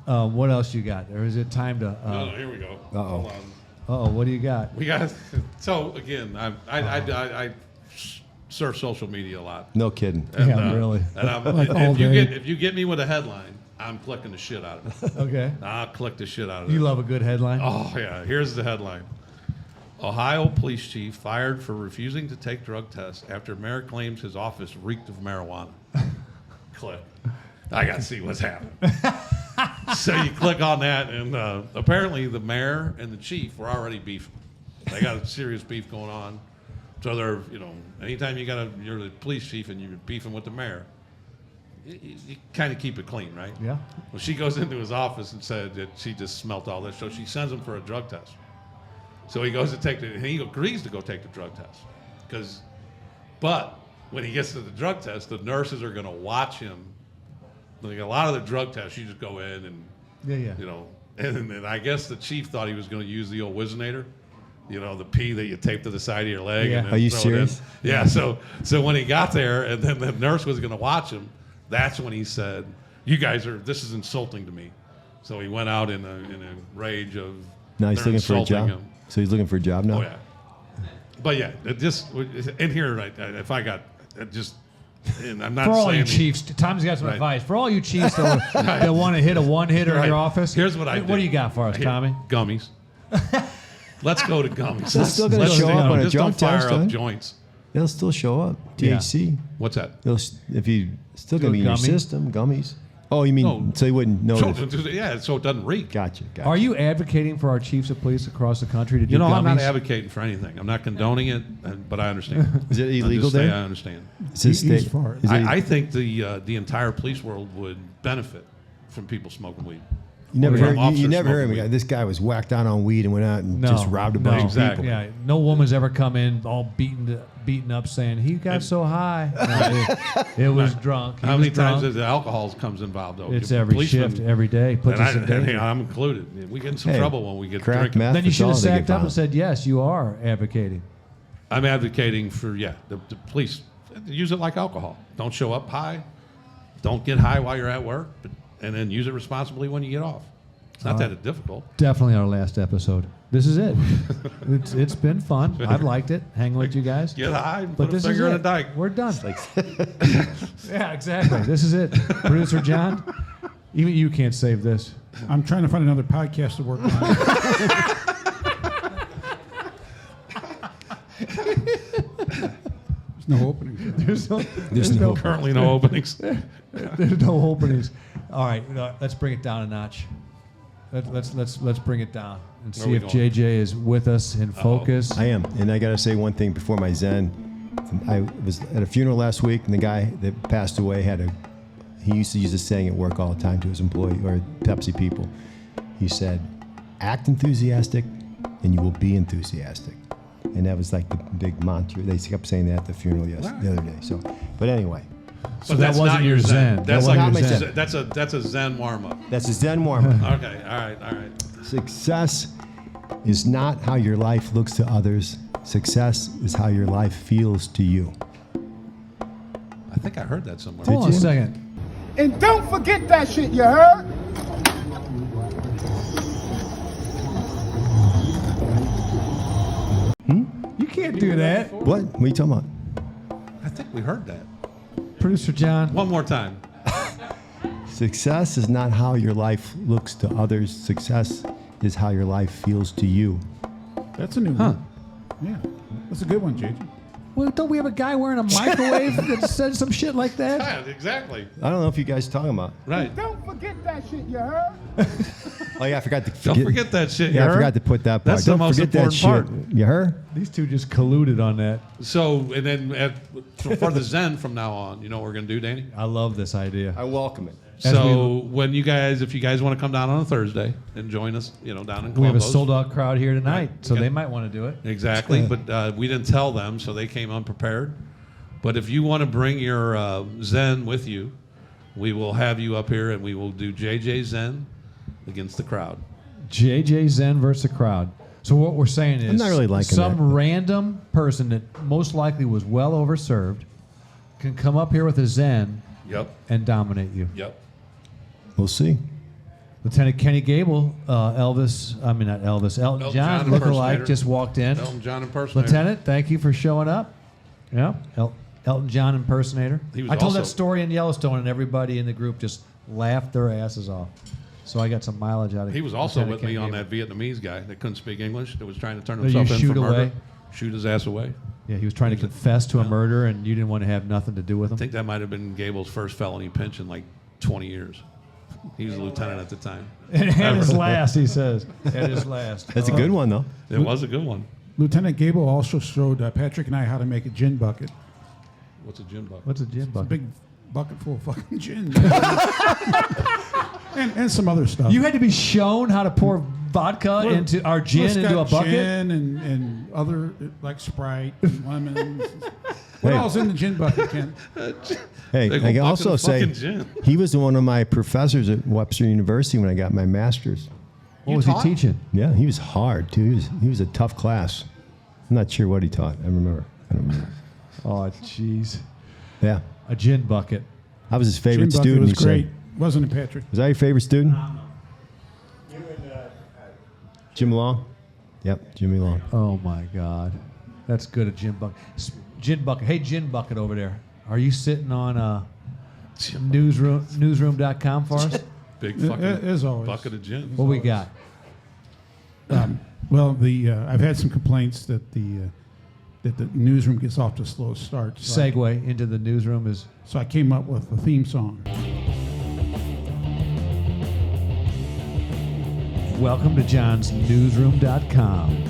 Speaker 3: what else you got? Or is it time to?
Speaker 4: No, here we go.
Speaker 2: Uh-oh.
Speaker 4: Hold on.
Speaker 3: What do you got?
Speaker 4: We got. So again, I surf social media a lot.
Speaker 2: No kidding.
Speaker 4: And,
Speaker 3: Yeah, really.
Speaker 4: And I'm,
Speaker 1: Like all day.
Speaker 4: if you get me with a headline, I'm clicking the shit out of it.
Speaker 3: Okay.
Speaker 4: I'll click the shit out of it.
Speaker 3: You love a good headline.
Speaker 4: Oh yeah, here's the headline. Ohio police chief fired for refusing to take drug tests after mayor claims his office reeked of marijuana. Click. I got to see what's happening. So you click on that, and apparently the mayor and the chief were already beefing. They got a serious beef going on. So they're, anytime you're the police chief and you're beefing with the mayor, you kind of keep it clean, right?
Speaker 3: Yeah.
Speaker 4: Well, she goes into his office and said that she just smelt all this, so she sends him for a drug test. So he goes to he agrees to go take the drug test, but when he gets to the drug test, the nurses are going to watch him. Like a lot of the drug tests, you just go in and, and I guess the chief thought he was going to use the old Whizzinator. The pea that you tape to the side of your leg.
Speaker 3: Yeah.
Speaker 4: And then
Speaker 2: Are you
Speaker 4: throw it in.
Speaker 2: serious?
Speaker 4: Yeah. So when he got there, and then the nurse was going to watch him, that's when he said, this is insulting to me. So he went out in a rage of.
Speaker 2: Now he's
Speaker 4: they're
Speaker 2: looking for a
Speaker 4: insulting
Speaker 2: job.
Speaker 4: him.
Speaker 2: So he's looking for a job now.
Speaker 4: Oh yeah. But yeah, it just in here, right? If I got just, and I'm not
Speaker 3: For all
Speaker 4: saying
Speaker 3: you chiefs, Tom's got some
Speaker 4: Right.
Speaker 3: advice. For all you chiefs that want to hit a one-hitter in
Speaker 4: Right.
Speaker 3: your office,
Speaker 4: Here's what I do.
Speaker 3: What do you got for us,
Speaker 4: Here,
Speaker 3: Tommy?
Speaker 4: Gummies. Let's go to gummies.
Speaker 2: That's still gonna
Speaker 4: Let's
Speaker 2: show
Speaker 4: do
Speaker 2: up
Speaker 4: it.
Speaker 2: on a
Speaker 4: Just
Speaker 2: drug
Speaker 4: don't fire
Speaker 2: test,
Speaker 4: up
Speaker 2: huh?
Speaker 4: joints.
Speaker 2: They'll still show up.
Speaker 3: Yeah.
Speaker 2: THC.
Speaker 4: What's that?
Speaker 2: If you still gonna be in your
Speaker 3: gummy?
Speaker 2: system, gummies. Oh, you mean
Speaker 4: No.
Speaker 2: so you wouldn't know?
Speaker 4: So,
Speaker 2: that-
Speaker 4: yeah, so it doesn't reek.
Speaker 2: Gotcha.
Speaker 3: Are you advocating for our chiefs of police across the country to do
Speaker 4: You know, I'm not
Speaker 3: gummies?
Speaker 4: advocating for anything. I'm not condoning it, but I understand.
Speaker 2: Is it
Speaker 4: I'm
Speaker 2: illegal
Speaker 4: just saying
Speaker 2: there?
Speaker 4: I understand.
Speaker 2: Is this
Speaker 1: He's
Speaker 2: state?
Speaker 1: for it.
Speaker 2: Is it-
Speaker 4: I think the entire police world would benefit from people smoking weed.
Speaker 2: You never
Speaker 4: From
Speaker 2: heard. You
Speaker 4: officers
Speaker 2: never heard
Speaker 4: smoking
Speaker 2: him.
Speaker 4: weed.
Speaker 2: This guy was whacked out on weed and went out and just robbed a bunch of
Speaker 4: Exactly.
Speaker 2: people.
Speaker 3: Yeah, no woman's ever come in all beaten up saying he got so high. No, it was drunk. He
Speaker 4: How
Speaker 3: was
Speaker 4: many times
Speaker 3: drunk.
Speaker 4: does alcohol comes involved though?
Speaker 3: It's every
Speaker 4: Policemen-
Speaker 3: shift, every day. Puts us in
Speaker 4: and
Speaker 3: danger.
Speaker 4: I'm included. We get in some
Speaker 2: Hey,
Speaker 4: trouble when we get
Speaker 2: crack
Speaker 4: drinking.
Speaker 2: meth.
Speaker 3: Then you
Speaker 2: That's
Speaker 3: should
Speaker 2: all
Speaker 3: have
Speaker 2: they get
Speaker 3: sacked up and
Speaker 2: violent.
Speaker 3: said, yes, you are advocating.
Speaker 4: I'm advocating for the police use it like alcohol. Don't show up high. Don't get high while you're at work, and then use it responsibly when you get off. It's not that difficult.
Speaker 3: Definitely our last episode. This is it. It's been fun. I've liked it, hanging with you guys.
Speaker 4: Get high and
Speaker 3: But
Speaker 4: put a
Speaker 3: this is
Speaker 4: finger in
Speaker 3: it.
Speaker 4: a dike.
Speaker 3: We're done. Yeah, exactly. This is it. Producer John, even you can't save this.
Speaker 1: I'm trying to find another podcast to work on. There's no opening.
Speaker 3: There's no
Speaker 4: Currently no openings.
Speaker 3: there's no openings. All right, let's bring it down a notch. Let's bring it down and
Speaker 4: Where
Speaker 3: see
Speaker 4: we
Speaker 3: if
Speaker 4: going?
Speaker 3: JJ is with us in focus.
Speaker 2: I am, and I got to say one thing before my Zen. I was at a funeral last week, and the guy that passed away he used to use this saying at work all the time to his employee or Pepsi people. He said, "Act enthusiastic, and you will be enthusiastic." And that was like the big mantra. They kept saying that at the funeral the other day. So, but anyway,
Speaker 3: So that
Speaker 4: that's
Speaker 3: wasn't
Speaker 4: not
Speaker 3: your Zen. That
Speaker 4: That's
Speaker 3: wasn't
Speaker 4: like
Speaker 2: your Zen.
Speaker 4: that's a Zen warm up.
Speaker 2: that's a Zen warm-up.
Speaker 4: Okay, all right.
Speaker 2: Success is not how your life looks to others. Success is how your life feels to you.
Speaker 4: I think I heard that somewhere.
Speaker 3: Hold on a
Speaker 2: you?
Speaker 3: second.
Speaker 7: And don't forget that shit, you heard?
Speaker 3: You can't do that.
Speaker 2: What? What are you talking about?
Speaker 4: I think we heard that.
Speaker 3: Producer John.
Speaker 4: One more time.
Speaker 2: Success is not how your life looks to others. Success is how your life feels to you.
Speaker 1: That's a new one. Yeah, that's a good one, JJ.
Speaker 3: Well, don't we have a guy wearing a microwave that said some shit like that?
Speaker 4: Yeah, exactly.
Speaker 2: I don't know if you guys are talking about.
Speaker 4: Right.
Speaker 7: Don't forget that shit, you heard?
Speaker 2: Oh yeah, I forgot to
Speaker 4: Don't forget that shit.
Speaker 2: Yeah,
Speaker 4: you
Speaker 2: I
Speaker 4: heard?
Speaker 2: forgot to put that part.
Speaker 4: That's the
Speaker 2: Don't
Speaker 4: most
Speaker 2: forget that
Speaker 4: important
Speaker 2: shit. You heard?
Speaker 3: These two just colluded on that.
Speaker 4: So, and then for the Zen from now on, you know what we're going to do, Danny?
Speaker 3: I love this idea.
Speaker 2: I welcome it.
Speaker 3: As
Speaker 4: So when if you guys want to come down on a Thursday and join us, down in Columbus.
Speaker 3: We have a sold-out crowd here tonight,
Speaker 4: Right.
Speaker 3: so
Speaker 4: Okay.
Speaker 3: they might want to do it.
Speaker 4: Exactly, but we didn't tell them, so they came unprepared. But if you want to bring your Zen with you, we will have you up here and we will do JJ Zen against the crowd.
Speaker 3: JJ Zen versus the crowd. So what we're saying is,
Speaker 2: I'm not really liking
Speaker 3: some
Speaker 2: that, but-
Speaker 3: random person that most likely was well overserved can come up here with a Zen
Speaker 4: Yep,
Speaker 3: and dominate you.
Speaker 4: yep.
Speaker 2: We'll see.
Speaker 3: Lieutenant Kenny Gable, Elton John
Speaker 4: John
Speaker 3: lookalike,
Speaker 4: impersonator.
Speaker 3: just walked in.
Speaker 4: Elton John impersonator.
Speaker 3: Lieutenant, thank you for showing up. Yeah, Elton John impersonator.
Speaker 4: He was
Speaker 3: I told
Speaker 4: also-
Speaker 3: that story in Yellowstone, and everybody in the group just laughed their asses off. So I got some mileage out of it.
Speaker 4: He was also with me on that Vietnamese guy that couldn't speak English, that was trying to turn
Speaker 3: Oh, you
Speaker 4: himself in
Speaker 3: shoot
Speaker 4: for murder.
Speaker 3: away?
Speaker 4: Shoot his ass away.
Speaker 3: Yeah, he was trying to confess to a murder, and you didn't want to have nothing to do with
Speaker 4: I
Speaker 3: him.
Speaker 4: think that might have been Gable's first felony pinch in like 20 years. He was a lieutenant at the time.
Speaker 3: And his last, he says. At his last.
Speaker 2: That's a good one though.
Speaker 4: It was a good one.
Speaker 1: Lieutenant Gable also showed Patrick and I how to make a gin bucket.
Speaker 4: What's a gin bucket?
Speaker 3: What's a gin
Speaker 1: A
Speaker 3: bucket?
Speaker 1: big bucket full of fucking gin. and some other stuff.
Speaker 3: You had to be shown how to pour vodka
Speaker 1: Well,
Speaker 3: into our gin
Speaker 1: it's
Speaker 3: into a
Speaker 1: got
Speaker 3: bucket?
Speaker 1: Gin and other, like Sprite and lemons. What
Speaker 2: Hey.
Speaker 1: all's in the gin bucket, Ken?
Speaker 2: Hey,
Speaker 4: Big
Speaker 2: I
Speaker 4: old
Speaker 2: can
Speaker 4: bucket
Speaker 2: also
Speaker 4: of
Speaker 2: say
Speaker 4: fucking gin.
Speaker 2: he was one of my professors at Webster University when I got my master's.
Speaker 3: What was he teaching?
Speaker 2: Yeah, he was hard too. He was a tough class. I'm not sure what he taught. I don't remember.
Speaker 3: Oh, jeez.
Speaker 2: Yeah,
Speaker 3: A gin bucket.
Speaker 2: I was his
Speaker 1: Gin
Speaker 2: favorite
Speaker 1: bucket
Speaker 2: student.
Speaker 1: was
Speaker 2: He said.
Speaker 1: great. Wasn't it, Patrick?
Speaker 2: Was that your favorite student? Jim Long. Yep, Jimmy Long.
Speaker 3: Oh, my God. That's good, a gin bucket. Gin bucket. Hey, gin bucket over there. Are you sitting on newsroom.com for us?
Speaker 4: Big
Speaker 1: As
Speaker 4: fucking
Speaker 1: always.
Speaker 4: bucket of gin.
Speaker 3: What we got?
Speaker 1: Well, I've had some complaints that the newsroom gets off to a slow start.
Speaker 3: Segue into the newsroom is
Speaker 1: So I came up with a theme song.
Speaker 3: welcome to John's newsroom.com.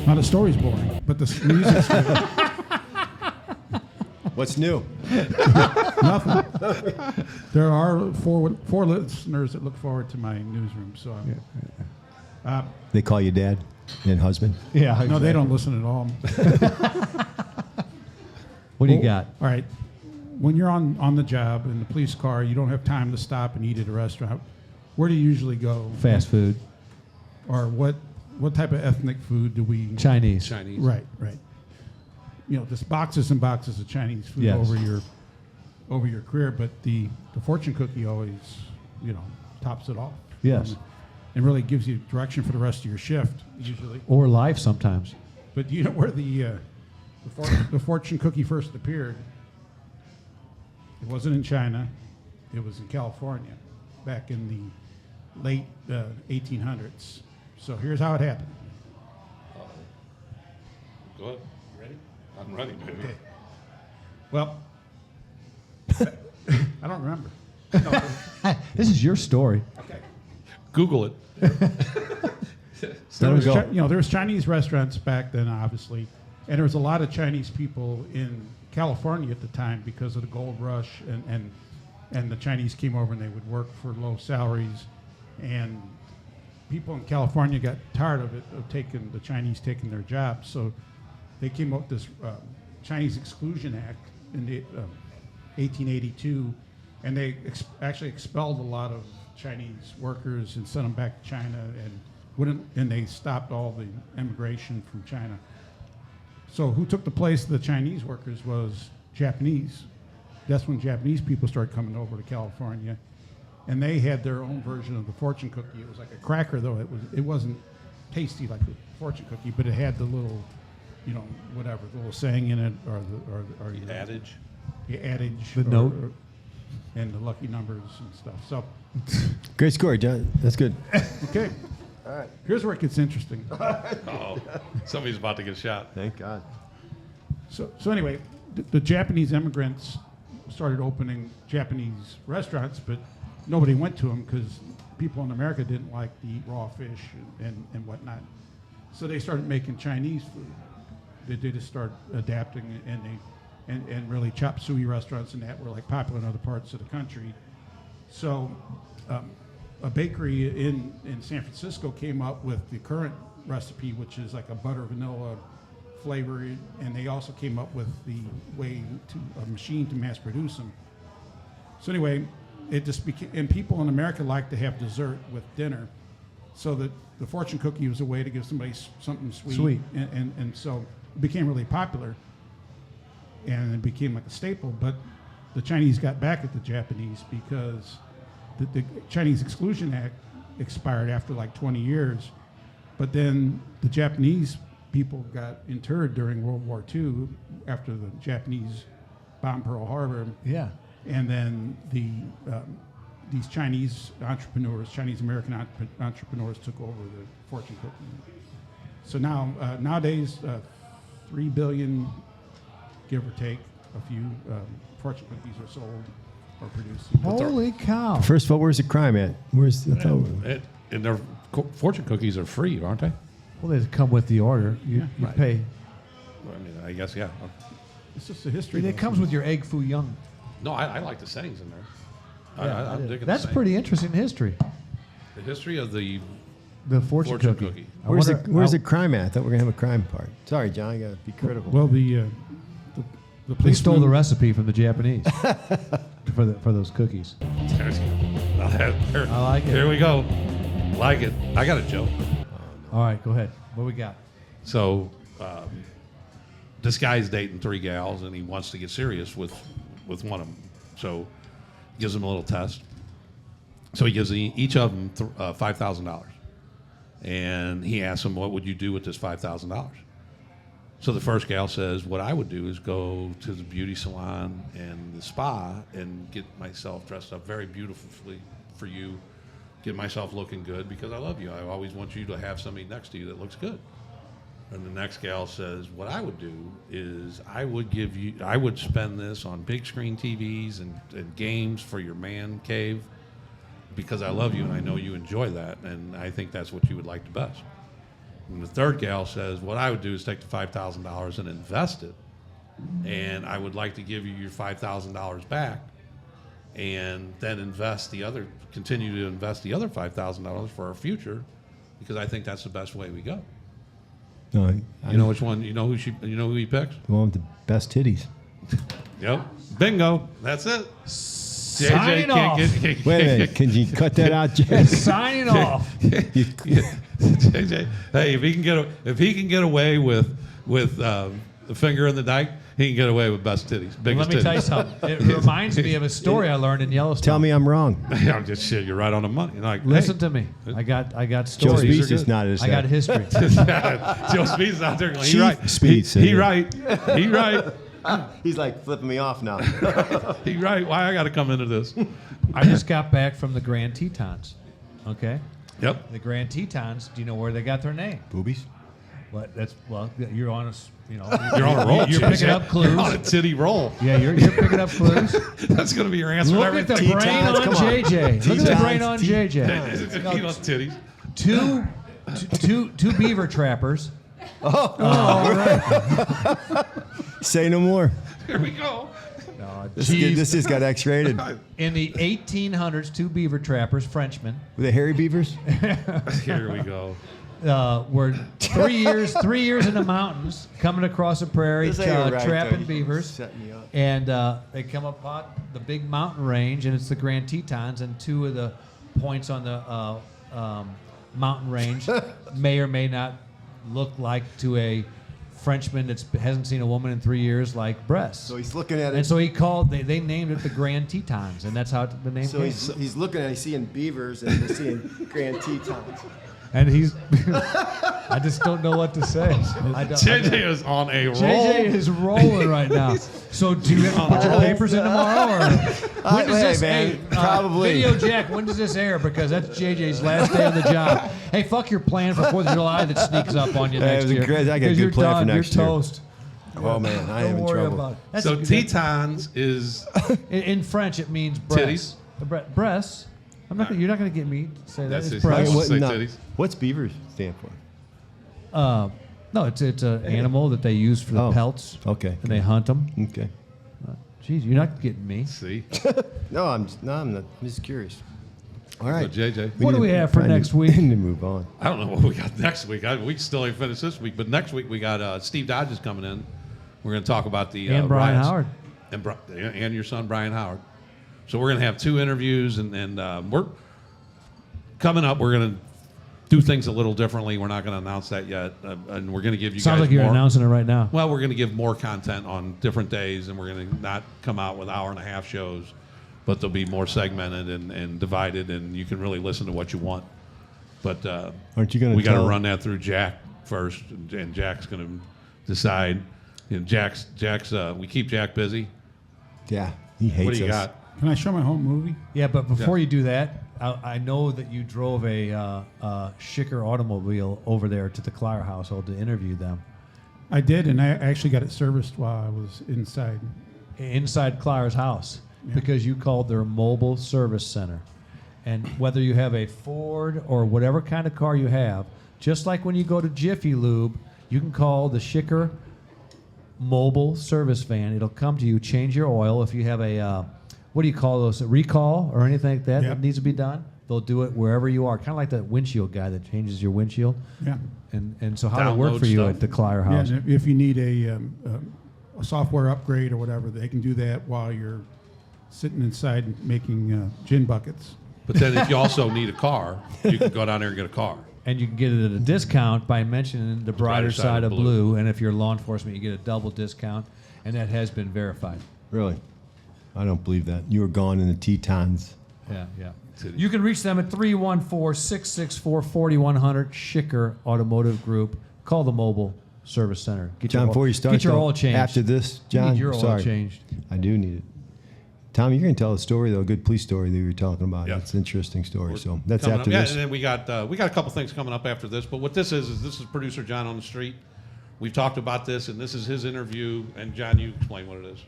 Speaker 1: Now the story's boring, but the music's good.
Speaker 2: What's new?
Speaker 1: Nothing. There are four listeners that look forward to my newsroom. So
Speaker 2: They call you dad and husband.
Speaker 3: Yeah.
Speaker 1: no, they don't listen at all.
Speaker 3: What do you got?
Speaker 1: All right. When you're on the job in the police car, you don't have time to stop and eat at a restaurant. Where do you usually go?
Speaker 3: Fast food.
Speaker 1: Or what type of ethnic food do we?
Speaker 3: Chinese.
Speaker 4: Chinese.
Speaker 1: Right. You know, just boxes and boxes of Chinese food
Speaker 3: Yes.
Speaker 1: over your career, but the fortune cookie always, tops it off.
Speaker 3: Yes.
Speaker 1: And really gives you direction for the rest of your shift, usually.
Speaker 3: Or life sometimes.
Speaker 1: But you know where the fortune cookie first appeared? It wasn't in China. It was in California back in the late 1800s. So here's how it happened.
Speaker 4: Go ahead. You ready? I'm ready, baby.
Speaker 1: Okay. Well, I don't remember.
Speaker 3: This is your story.
Speaker 4: Google it.
Speaker 1: There was there was Chinese restaurants back then, obviously, and there was a lot of Chinese people in California at the time because of the gold rush, and the Chinese came over and they would work for low salaries, and people in California got tired of it, of the Chinese taking their jobs. So they came up with this Chinese Exclusion Act in 1882, and they actually expelled a lot of Chinese workers and sent them back to China, and they stopped all the immigration from China. So who took the place of the Chinese workers was Japanese. That's when Japanese people started coming over to California, and they had their own version of the fortune cookie. It was like a cracker, though. It wasn't tasty like a fortune cookie, but it had the little, whatever, the little saying in it, or
Speaker 4: The adage.
Speaker 1: the adage,
Speaker 3: The note.
Speaker 1: and the lucky numbers and stuff. So,
Speaker 2: Great score, John. That's good.
Speaker 1: okay. All right. Here's where it gets interesting.
Speaker 4: Oh, somebody's about to get shot.
Speaker 2: Thank God.
Speaker 1: So anyway, the Japanese immigrants started opening Japanese restaurants, but nobody went to them because people in America didn't like to eat raw fish and whatnot. So they started making Chinese food. They just started adapting, and really chop suey restaurants and that were like popular in other parts of the country. So a bakery in San Francisco came up with the current recipe, which is like a butter vanilla flavor, and they also came up with the way to a machine to mass produce them. So anyway, it just became, and people in America like to have dessert with dinner, so that the fortune cookie was a way to give somebody something sweet. And so it became really popular, and it became like a staple. But the Chinese got back at the Japanese because the Chinese Exclusion Act expired after like 20 years, but then the Japanese people got interred during World War II after the Japanese bombed Pearl Harbor.
Speaker 3: Yeah.
Speaker 1: And then these Chinese entrepreneurs, Chinese American entrepreneurs, took over the fortune cookie. So now nowadays, 3 billion, give or take a few, fortune cookies are sold or produced.
Speaker 3: Holy cow.
Speaker 2: First of all, where's the crime at? Where's
Speaker 4: And their fortune cookies are free, aren't they?
Speaker 3: Well, they come with the order. You
Speaker 1: Yeah.
Speaker 3: pay.
Speaker 4: Well, I mean, I guess, yeah.
Speaker 1: It's just a history.
Speaker 3: It comes with your egg foo young.
Speaker 4: No, I like the sayings in there.
Speaker 3: Yeah,
Speaker 4: I'm digging
Speaker 3: that's
Speaker 4: the saying.
Speaker 3: pretty interesting history.
Speaker 4: The history of the
Speaker 3: The fortune
Speaker 4: fortune
Speaker 3: cookie.
Speaker 4: cookie.
Speaker 3: I
Speaker 2: Where's
Speaker 3: wonder-
Speaker 2: where's the crime at? I thought we were gonna have a crime part. Sorry, John. I gotta be critical.
Speaker 1: Well, the
Speaker 3: They stole the
Speaker 1: policeman-
Speaker 3: recipe from the Japanese for those cookies. I like it.
Speaker 4: Here we go. Like it. I got a joke.
Speaker 3: All right, go ahead. What we got?
Speaker 4: So, this guy's dating 3 gals, and he wants to get serious with one of them. So, he gives them a little test. So he gives each of them $5,000, and he asks them, "What would you do with this $5,000?" So the first gal says, "What I would do is go to the beauty salon and the spa and get myself dressed up very beautifully for you, get myself looking good because I love you. I always want you to have somebody next to you that looks good." And the next gal says, "What I would do is I would spend this on big screen TVs and games for your man cave because I love you and I know you enjoy that and I think that's what you would like the best." And the third gal says, "What I would do is take the $5,000 and invest it, and I would like to give you your $5,000 back, and then continue to invest the other $5,000 for our future, because I think that's the best way we go."
Speaker 2: No,
Speaker 4: You know which one? You know who he picks?
Speaker 2: the one with the best titties.
Speaker 4: Yep. Bingo. That's it.
Speaker 3: Signing off.
Speaker 2: Wait a minute. Can you cut that out, Jay?
Speaker 3: Signing off.
Speaker 4: JJ, hey, if he can get away with the finger in the dike, he can get away with best titties. Biggest
Speaker 3: Let me tell you
Speaker 4: titties.
Speaker 3: something. It reminds me of a story I learned in Yellowstone.
Speaker 2: Tell me I'm wrong.
Speaker 4: I'm just shit. You're right on the money. Like,
Speaker 3: Listen to me. I got
Speaker 2: Joe
Speaker 3: stories.
Speaker 2: Speeds just nodded his
Speaker 3: I got
Speaker 2: head.
Speaker 3: history.
Speaker 4: Joe Speed's out there going, he
Speaker 2: Chief
Speaker 4: right.
Speaker 2: Speed said
Speaker 4: He
Speaker 2: it.
Speaker 4: right. He right.
Speaker 2: He's like flipping me off now.
Speaker 4: He right. Why I got to come into this?
Speaker 3: I just got back from the Grand Tetons. Okay?
Speaker 4: Yep.
Speaker 3: The Grand Tetons, do you know where they got their name?
Speaker 2: Boobies?
Speaker 3: What? You're on
Speaker 4: You're on a roll.
Speaker 3: You're
Speaker 4: JJ.
Speaker 3: picking up clues.
Speaker 4: You're on a titty roll.
Speaker 3: Yeah, you're picking up clues.
Speaker 4: That's going to be your answer to
Speaker 3: Look at the
Speaker 4: everything.
Speaker 3: brain on
Speaker 2: Tetons, come on.
Speaker 3: JJ. Look at the
Speaker 2: Tetons,
Speaker 3: brain on JJ.
Speaker 4: Is it he loves titties?
Speaker 3: Two beaver trappers.
Speaker 2: Say no more.
Speaker 4: Here we go.
Speaker 3: No,
Speaker 2: This
Speaker 3: cheese.
Speaker 2: just got X-rated.
Speaker 3: In the 1800s, two beaver trappers, Frenchmen,
Speaker 2: Were they hairy beavers?
Speaker 4: Here we go.
Speaker 3: were 3 years in the mountains, coming across a prairie,
Speaker 2: This ain't right,
Speaker 3: trapping
Speaker 2: though.
Speaker 3: beavers.
Speaker 2: Set me up.
Speaker 3: And they come upon the big mountain range, and it's the Grand Tetons, and two of the points on the mountain range may or may not look like to a Frenchman that hasn't seen a woman in 3 years, like breasts.
Speaker 2: So he's looking at it.
Speaker 3: And so he called. They named it the Grand Tetons, and that's how the name
Speaker 2: So
Speaker 3: came.
Speaker 2: he's looking at it, he's seeing beavers and he's seeing Grand Tetons.
Speaker 3: And he's. I just don't know what to say.
Speaker 4: JJ is on a roll.
Speaker 3: JJ is rolling right now. So do you have to put your papers in tomorrow, or when does
Speaker 2: Hey,
Speaker 3: this?
Speaker 2: man,
Speaker 3: Hey,
Speaker 2: probably.
Speaker 3: Video Jack. When does this air? Because that's JJ's last day on the job. Hey, fuck your plan for 4th of July that sneaks up on you
Speaker 2: Hey, it
Speaker 3: next
Speaker 2: was a
Speaker 3: year.
Speaker 2: great- I got a
Speaker 3: 'Cause
Speaker 2: good
Speaker 3: you're
Speaker 2: plan for
Speaker 3: done.
Speaker 2: next
Speaker 3: You're
Speaker 2: year.
Speaker 3: toast.
Speaker 2: Oh man, I am
Speaker 3: Don't
Speaker 2: in
Speaker 3: worry
Speaker 2: trouble.
Speaker 3: about it. That's
Speaker 4: So
Speaker 3: good.
Speaker 4: Tetons is
Speaker 3: In French, it means breasts. Breasts. I'm not. You're not going to get me to say that.
Speaker 4: That's
Speaker 3: It's
Speaker 4: his-
Speaker 3: breasts.
Speaker 4: Let's say
Speaker 2: no,
Speaker 4: titties.
Speaker 2: what's beavers stand for?
Speaker 3: No, it's an animal that they use for the
Speaker 2: Oh,
Speaker 3: pelts.
Speaker 2: okay.
Speaker 3: And they hunt them.
Speaker 2: Okay.
Speaker 3: Jeez, you're not getting me.
Speaker 4: see.
Speaker 2: No, I'm not. I'm just curious. All
Speaker 4: So
Speaker 2: right.
Speaker 4: JJ.
Speaker 3: What do we have for next week?
Speaker 2: To move on.
Speaker 4: I don't know what we got next week. We still ain't finished this week, but next week we got Steve Dodge is coming in. We're going to talk about the
Speaker 3: And Brian
Speaker 4: riots.
Speaker 3: Howard.
Speaker 4: And your son Brian Howard. So we're going to have 2 interviews, and we're coming up. We're going to do things a little differently. We're not going to announce that yet, and we're going to give you
Speaker 3: Sounds
Speaker 4: guys
Speaker 3: like you're
Speaker 4: more.
Speaker 3: announcing it right now.
Speaker 4: Well, we're going to give more content on different days, and we're going to not come out with hour-and-a-half shows, but they'll be more segmented and divided, and you can really listen to what you want. But
Speaker 2: Aren't you gonna
Speaker 4: we got to
Speaker 2: tell-
Speaker 4: run that through Jack first, and Jack's going to decide. You know, Jack's. We keep Jack busy.
Speaker 2: Yeah, he hates
Speaker 4: What do you
Speaker 2: us.
Speaker 4: got?
Speaker 1: Can I show my home movie?
Speaker 3: Yeah, but before you do that, I know that you drove a Schicker automobile over there to the Klier household to interview them.
Speaker 1: I did, and I actually got it serviced while I was inside.
Speaker 3: Inside Klier's house, because you called their mobile service center. And whether you have a Ford or whatever kind of car you have, just like when you go to Jiffy Lube, you can call the Schicker mobile service van. It'll come to you, change your oil. If you have a, what do you call those, a recall or anything like that
Speaker 1: Yep.
Speaker 3: that needs to be done, they'll do it wherever you are. Kind of like that windshield guy that changes your windshield.
Speaker 1: Yeah.
Speaker 3: And so how does it work
Speaker 4: Download
Speaker 3: for you
Speaker 4: stuff.
Speaker 3: at the Klier
Speaker 1: Yeah,
Speaker 3: house?
Speaker 1: and if you need a software upgrade or whatever, they can do that while you're sitting inside making gin buckets.
Speaker 4: But then if you also need a car, you can go down there and get a car.
Speaker 3: And you can get it at a discount by mentioning the brighter side of blue. And if you're law enforcement, you get a double discount. And that has been verified.
Speaker 2: Really? I don't believe that. You were gone in the Tetons.
Speaker 3: Yeah, yeah. You can reach them at 314-664-4100, Schicker Automotive Group. Call the mobile service center. Get
Speaker 2: John,
Speaker 3: your
Speaker 2: before you start,
Speaker 3: get your
Speaker 2: though,
Speaker 3: oil changed.
Speaker 2: after this,
Speaker 3: You
Speaker 2: John,
Speaker 3: need your oil
Speaker 2: sorry.
Speaker 3: changed.
Speaker 2: I do need it. Tom, you're going to tell a story, though, a good police story that you were talking about.
Speaker 4: Yeah.
Speaker 2: It's an interesting story.
Speaker 4: We're
Speaker 2: So that's
Speaker 4: coming
Speaker 2: after
Speaker 4: up. Yeah,
Speaker 2: this.
Speaker 4: and then we got a couple things coming up after this. But what this is this is producer John on the street. We've talked about this, and this is his interview. And John, you explain what it is.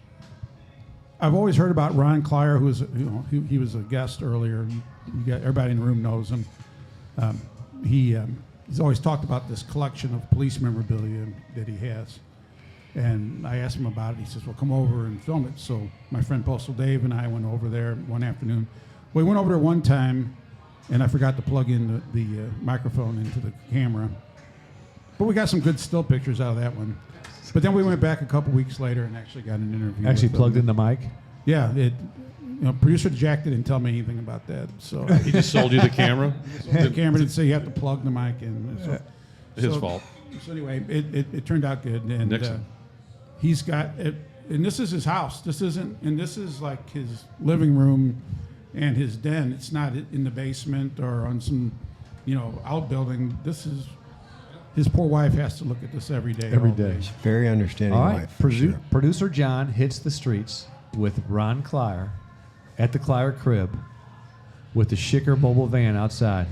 Speaker 1: I've always heard about Ron Klier, who was, he was a guest earlier. You got everybody in the room knows him. He's always talked about this collection of police memorabilia that he has. And I asked him about it. He says, well, come over and film it. So my friend Postal Dave and I went over there one afternoon. We went over there one time, and I forgot to plug in the microphone into the camera. But we got some good still pictures out of that one. But then we went back a couple weeks later and actually got an interview.
Speaker 3: Actually
Speaker 1: with
Speaker 3: plugged
Speaker 1: him.
Speaker 3: in the mic.
Speaker 1: Yeah, producer Jack didn't tell me anything about that. So
Speaker 4: He just sold you the camera.
Speaker 1: the camera didn't say you have to plug the mic in. So,
Speaker 4: His fault.
Speaker 1: So anyway, it turned out good, and
Speaker 4: Nixon.
Speaker 1: he's got it. And this is his house. This is like his living room and his den. It's not in the basement or on some, outbuilding. This is. His poor wife has to look at this every day.
Speaker 3: Every
Speaker 1: all
Speaker 3: day.
Speaker 2: Very understanding
Speaker 3: All right.
Speaker 2: wife. for sure.
Speaker 3: Producer John hits the streets with Ron Klier at the Klier crib with the Schicker mobile van outside.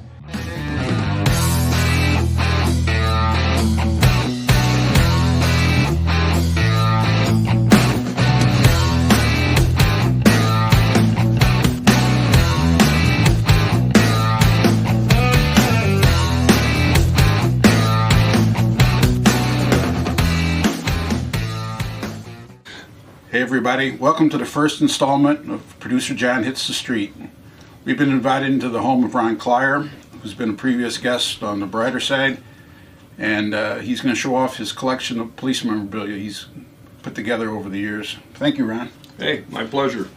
Speaker 8: Hey everybody, welcome to the first installment of Producer John Hits the Street. We've been invited into the home of Ron Klier, who's been a previous guest on The Brighter Side, and he's going to show off his collection of police memorabilia he's put together over the years. Thank you, Ron.
Speaker 9: Hey, my pleasure.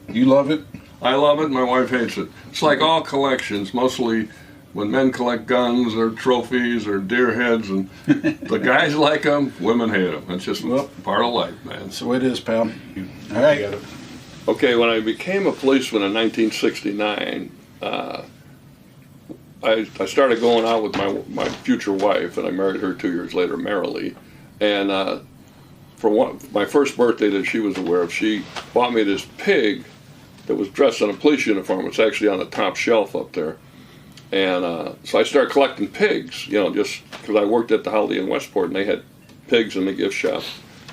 Speaker 8: You love it?
Speaker 9: I love it, my wife hates it. It's like all collections, mostly when men collect guns or trophies or deer heads, and the guys like them, women hate them. It's just part of life, man.
Speaker 8: So it is, pal. All right.
Speaker 9: Okay, when I became a policeman in 1969, I started going out with my future wife, and I married her 2 years later, merrily. And for my first birthday that she was aware of, she bought me this pig that was dressed in a police uniform. It's actually on the top shelf up there. And so I started collecting pigs, you know, just because I worked at the Holiday Inn Westport, and they had pigs in the gift shop,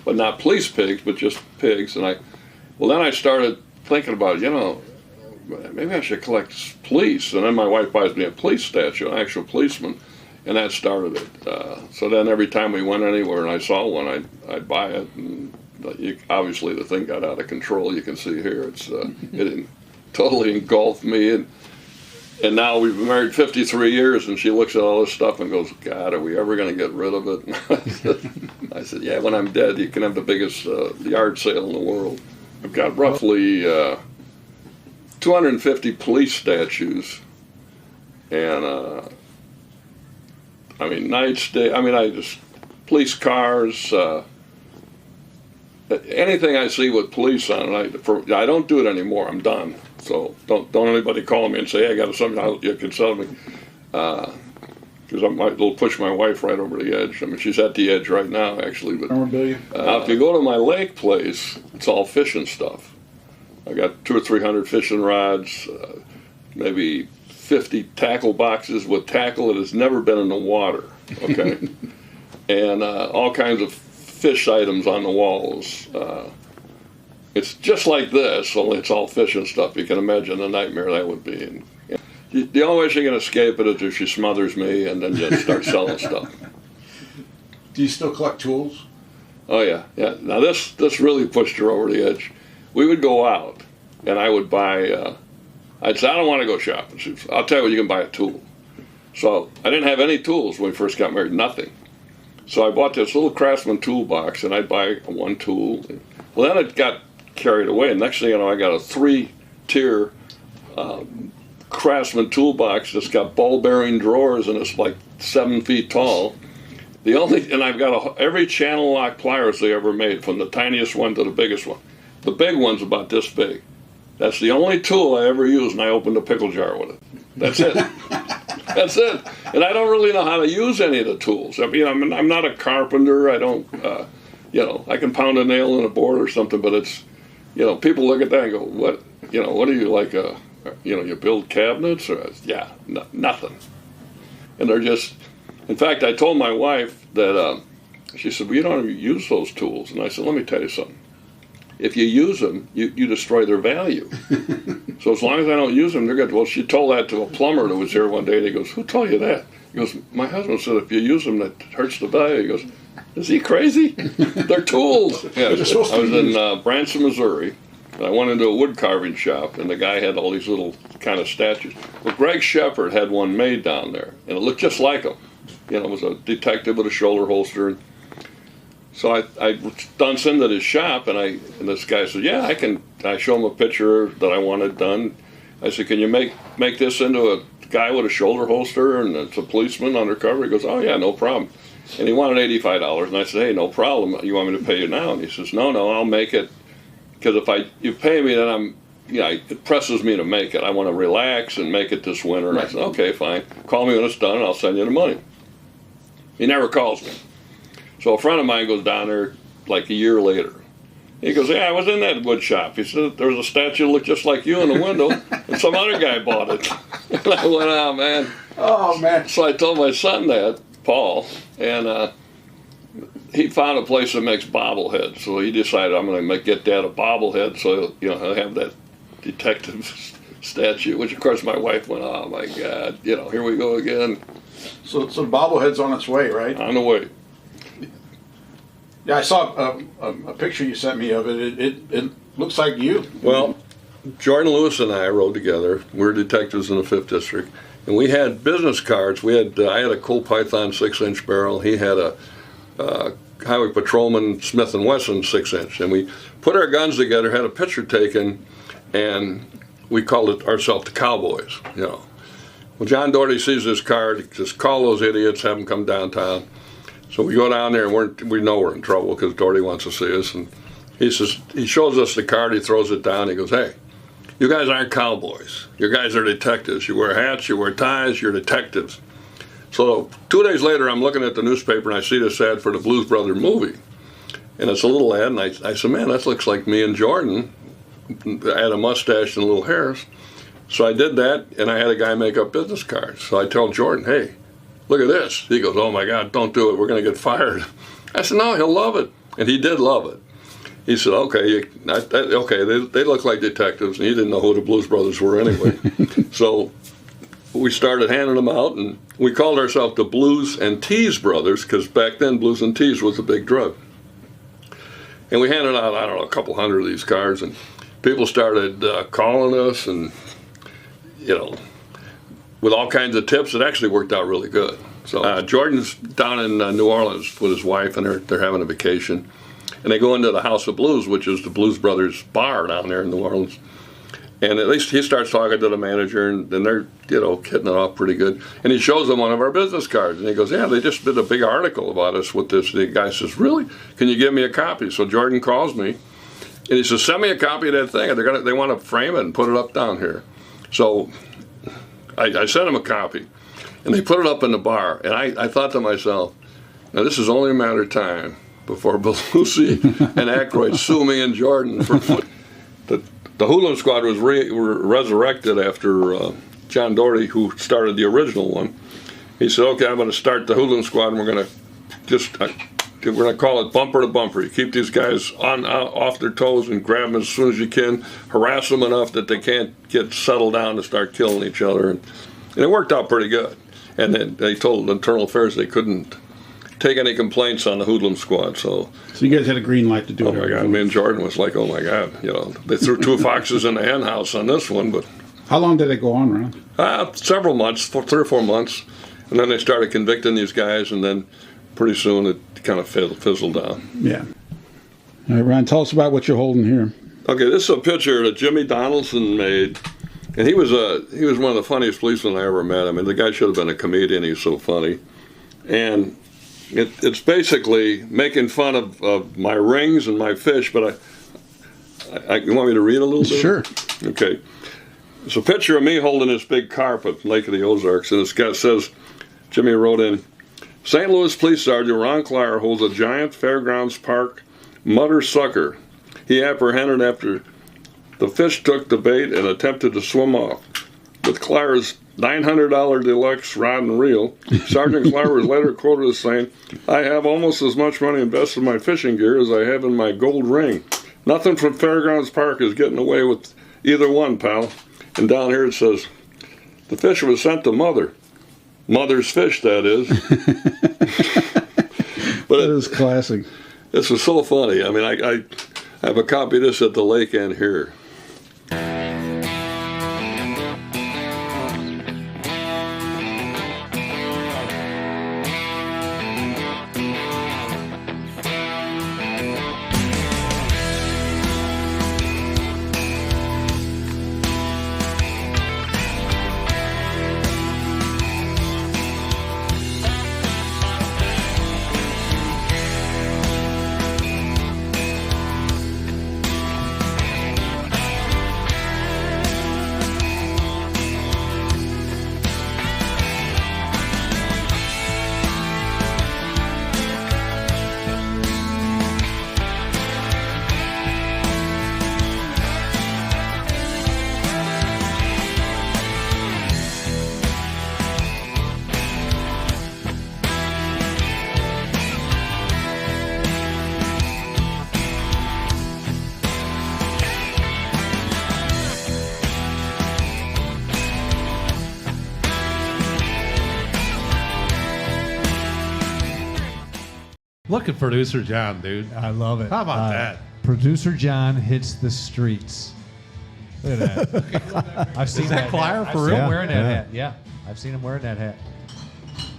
Speaker 9: but not police pigs, but just pigs. And then I started thinking about, you know, maybe I should collect police. And then my wife buys me a police statue, an actual policeman, and that started it. So then every time we went anywhere and I saw one, I'd buy it. And obviously the thing got out of control. You can see here, it totally engulfed me. And now we've been married 53 years, and she looks at all this stuff and goes, God, are we ever going to get rid of it? I said, yeah, when I'm dead, you can have the biggest yard sale in the world. I've got roughly 250 police statues, and I mean, nights, day, I mean, police cars, anything I see with police on it, I don't do it anymore. I'm done. So don't anybody call me and say, hey, I got something you can sell me, because it'll push my wife right over the edge. I mean, she's at the edge right now, actually. But if you go to my lake place, it's all fishing stuff. I got 200 or 300 fishing rods, maybe 50 tackle boxes with tackle that has never been in the water. Okay, and all kinds of fish items on the walls. It's just like this, only it's all fishing stuff. You can imagine the nightmare that would be. And, the only way she can escape it is if she smothers me and then just starts selling stuff.
Speaker 8: Do you still collect tools?
Speaker 9: Oh yeah. Now this really pushed her over the edge. We would go out, and I would buy. I'd say, I don't want to go shopping. She said, I'll tell you what, you can buy a tool. So I didn't have any tools when we first got married, nothing. So I bought this little Craftsman toolbox, and I'd buy one tool. Well, then it got carried away, and next thing you know, I got a 3-tier Craftsman toolbox that's got ball-bearing drawers, and it's like 7 feet tall. And I've got every channel lock pliers they ever made, from the tiniest one to the biggest one. The big one's about this big. That's the only tool I ever use, and I opened a pickle jar with it. That's it. That's it. And I don't really know how to use any of the tools. I mean, I'm not a carpenter. I don't, I can pound a nail in a board or something, but it's, people look at that and go, what are you, like you build cabinets? Or, yeah, nothing. And they're just, in fact, I told my wife that, she said, well, you don't use those tools. And I said, let me tell you something. If you use them, you destroy their value. So as long as I don't use them, they're good. Well, she told that to a plumber that was here one day, and he goes, who told you that? He goes, my husband said if you use them, that hurts the value. He goes, is he crazy? They're tools. Yeah, I was in Branson, Missouri, and I went into a wood carving shop, and the guy had all these little kind of statues. Well, Greg Shepard had one made down there, and it looked just like him. It was a detective with a shoulder holster. So I danced into his shop, and this guy said, yeah, I can. I show him a picture that I wanted done. I said, can you make this into a guy with a shoulder holster, and it's a policeman undercover? He goes, oh yeah, no problem. And he wanted $85, and I said, hey, no problem. You want me to pay you now? And he says, no, I'll make it, because if you pay me, then it presses me to make it. I want to relax and make it this winter. And I said, okay, fine. Call me when it's done, and I'll send you the money. He never calls me. So a friend of mine goes down there like a year later. He goes, yeah, I was in that wood shop. He said, there was a statue that looked just like you in the window, and some other guy bought it. And I went, oh, man.
Speaker 8: Oh, man.
Speaker 9: So I told my son that, Paul, and he found a place that makes bobbleheads. So he decided, I'm going to get Dad a bobblehead so he'll have that detective statue, which, of course, my wife went, oh, my God, here we go again.
Speaker 8: So the bobblehead's on its way, right?
Speaker 9: On the way.
Speaker 8: Yeah, I saw a picture you sent me of it. It looks like you.
Speaker 9: Well, Jordan Lewis and I rode together. We're detectives in the 5th District. And we had business cards. I had a Colt Python 6-inch barrel. He had a Highway Patrolman Smith & Wesson 6-inch. And we put our guns together, had a picture taken, and we called it ourselves the Cowboys, you know. Well, John Doherty sees this card. He says, call those idiots, have them come downtown. So we go down there, and we know we're in trouble because Doherty wants to see us. And he shows us the card. He throws it down. He goes, hey, you guys aren't cowboys. You guys are detectives. You wear hats, you wear ties, you're detectives. So 2 days later, I'm looking at the newspaper, and I see this ad for the Blues Brothers movie. And it's a little ad, and I said, man, that looks like me and Jordan. I had a mustache and little hairs. So I did that, and I had a guy make up business cards. So I told Jordan, hey, look at this. He goes, oh my God, don't do it. We're going to get fired. I said, no, he'll love it. And he did love it. He said, okay, they look like detectives. And he didn't know who the Blues Brothers were anyway. So we started handing them out, and we called ourselves the Blues and Tease Brothers because back then Blues and Tease was a big drug. And we handed out, I don't know, a couple hundred of these cards, and people started calling us and, you know, with all kinds of tips. It actually worked out really good. So Jordan's down in New Orleans with his wife, and they're having a vacation. And they go into the House of Blues, which is the Blues Brothers bar down there in New Orleans. And at least he starts talking to the manager, and they're, you know, hitting it off pretty good. And he shows them one of our business cards. And he goes, yeah, they just did a big article about us with this. The guy says, really? Can you give me a copy? So Jordan calls me, and he says, send me a copy of that thing. They want to frame it and put it up down here. So I sent him a copy, and they put it up in the bar. And I thought to myself, now this is only a matter of time before Belushi and Aykroyd sue me and Jordan for the Hoodlum Squad was resurrected after John Doherty, who started the original one. He said, okay, I'm going to start the Hoodlum Squad, and we're going to call it bumper to bumper. You keep these guys off their toes and grab them as soon as you can, harass them enough that they can't get settled down to start killing each other. And it worked out pretty good. And then they told Internal Affairs they couldn't take any complaints on the Hoodlum Squad. So
Speaker 8: you guys had a green light to do it.
Speaker 9: Oh my God, me and Jordan was like, oh my God, you know, they threw 2 foxes in the hen house on this one. But
Speaker 8: how long did it go on, Ron?
Speaker 9: Several months, 3 or 4 months, and then they started convicting these guys, and then pretty soon it kind of fizzled down.
Speaker 8: Yeah. All right, Ron, tell us about what you're holding here.
Speaker 9: Okay, this is a picture that Jimmy Donaldson made, and he was one of the funniest policemen I ever met. I mean, the guy should have been a comedian. He's so funny, and it's basically making fun of my rings and my fish. But you want me to read a little bit?
Speaker 8: Sure.
Speaker 9: Okay. It's a picture of me holding this big carp at Lake of the Ozarks, and this guy says, Jimmy wrote in, St. Louis Police Sergeant Ron Klier holds a giant Fairgrounds Park mutter sucker. He apprehended after the fish took the bait and attempted to swim off. With Klier's $900 deluxe rod and reel, Sergeant Klier was later quoted as saying, I have almost as much money invested in my fishing gear as I have in my gold ring. Nothing from Fairgrounds Park is getting away with either one, pal. And down here it says, the fish was sent to mother. Mother's fish, that is. But
Speaker 8: that is classic.
Speaker 9: This was so funny. I mean, I have a copy of this at the lake end here.
Speaker 4: Look at producer John, dude.
Speaker 3: I love it.
Speaker 4: How about that?
Speaker 3: Producer John hits the streets. Look at that. I've seen
Speaker 4: that Klier
Speaker 3: hat.
Speaker 4: for
Speaker 3: I've seen
Speaker 4: real?
Speaker 3: him wearing that
Speaker 2: Yeah.
Speaker 3: hat. Yeah, I've seen him wearing that hat.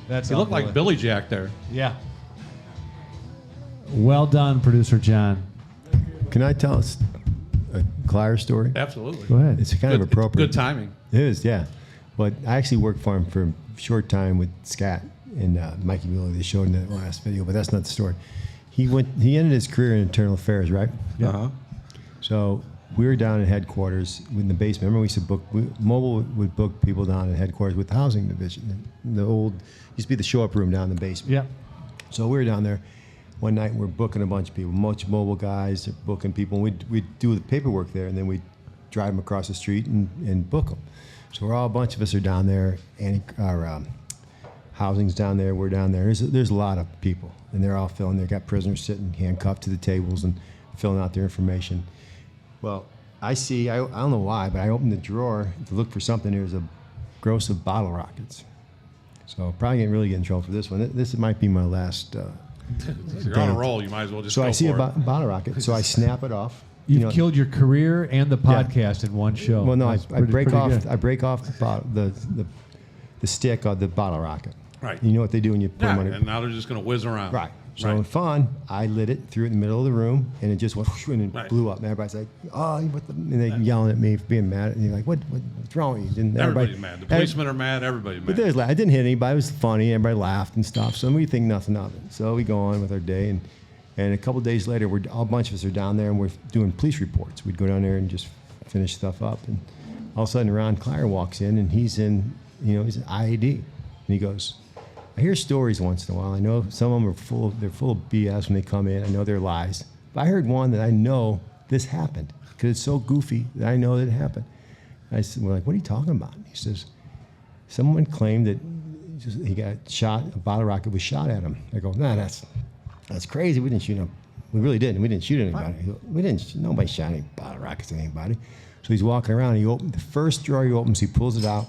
Speaker 3: That's
Speaker 4: You look like
Speaker 3: unbelievable.
Speaker 4: Billy Jack there.
Speaker 3: Yeah. Well done, producer John.
Speaker 2: Can I tell us a Klier story?
Speaker 4: Absolutely.
Speaker 3: Go ahead.
Speaker 2: It's kind of appropriate.
Speaker 4: Good timing.
Speaker 2: It is, yeah. But I actually worked for him for a short time with Scat and Mikey Wheeler. They showed in the last video, but that's not the story. He ended his career in internal affairs, right?
Speaker 4: Uh-huh.
Speaker 2: So we were down at headquarters in the basement. Remember, we used to book. Mobile would book people down at headquarters with the housing division. The old used to be the show-up room down in the basement.
Speaker 3: Yeah.
Speaker 2: So we were down there one night. And we're booking a bunch of people, much mobile guys. They're booking people. And we'd do the paperwork there, and then we'd drive them across the street and book them. So we're all a bunch of us are down there, and our housing's down there. We're down there. There's a lot of people, and they're all filling. They've got prisoners sitting handcuffed to the tables and filling out their information. Well, I don't know why, but I opened the drawer to look for something. There's a gross of bottle rockets. So probably really get in trouble for this one. This might be my last.
Speaker 4: You're on a roll. You might as well just
Speaker 2: So
Speaker 4: go
Speaker 2: I see
Speaker 4: for
Speaker 2: a
Speaker 4: it.
Speaker 2: bottle rocket. So I snap it off.
Speaker 3: You've killed your career and the podcast in one show.
Speaker 2: Well, no, I
Speaker 3: That's pretty
Speaker 2: break off.
Speaker 3: good.
Speaker 2: I break off the stick of the bottle rocket.
Speaker 4: Right.
Speaker 2: You know what they do when you put
Speaker 4: Yeah,
Speaker 2: them on it?
Speaker 4: and now they're just going to whiz around.
Speaker 2: Right. So in fun, I lit it, threw it in the middle of the room, and it just went and it
Speaker 4: Right.
Speaker 2: blew up. And everybody's like, "Oh, what the?" And they yelling at me for being mad. And you're like, "What's wrong with you?" And
Speaker 4: Everybody's mad. The policemen are mad. Everybody's
Speaker 2: But
Speaker 4: mad.
Speaker 2: I didn't hit anybody. It was funny. Everybody laughed and stuff. So we think nothing of it. So we go on with our day, and a couple of days later, a bunch of us are down there, and we're doing police reports. We'd go down there and just finish stuff up, and all of a sudden, Ron Klier walks in, and he's in IAD, and he goes, "I hear stories once in a while. I know some of them they're full of BS when they come in. I know they're lies, but I heard one that I know this happened because it's so goofy that I know that it happened." We're like, "What are you talking about?" And he says, "Someone claimed that he got shot. A bottle rocket was shot at him." I go, "Nah, that's crazy. We didn't shoot him. We really didn't. We didn't shoot anybody. We didn't. Nobody shot any bottle rockets at anybody." So he's walking around. He opened the first drawer he opens. He pulls it out,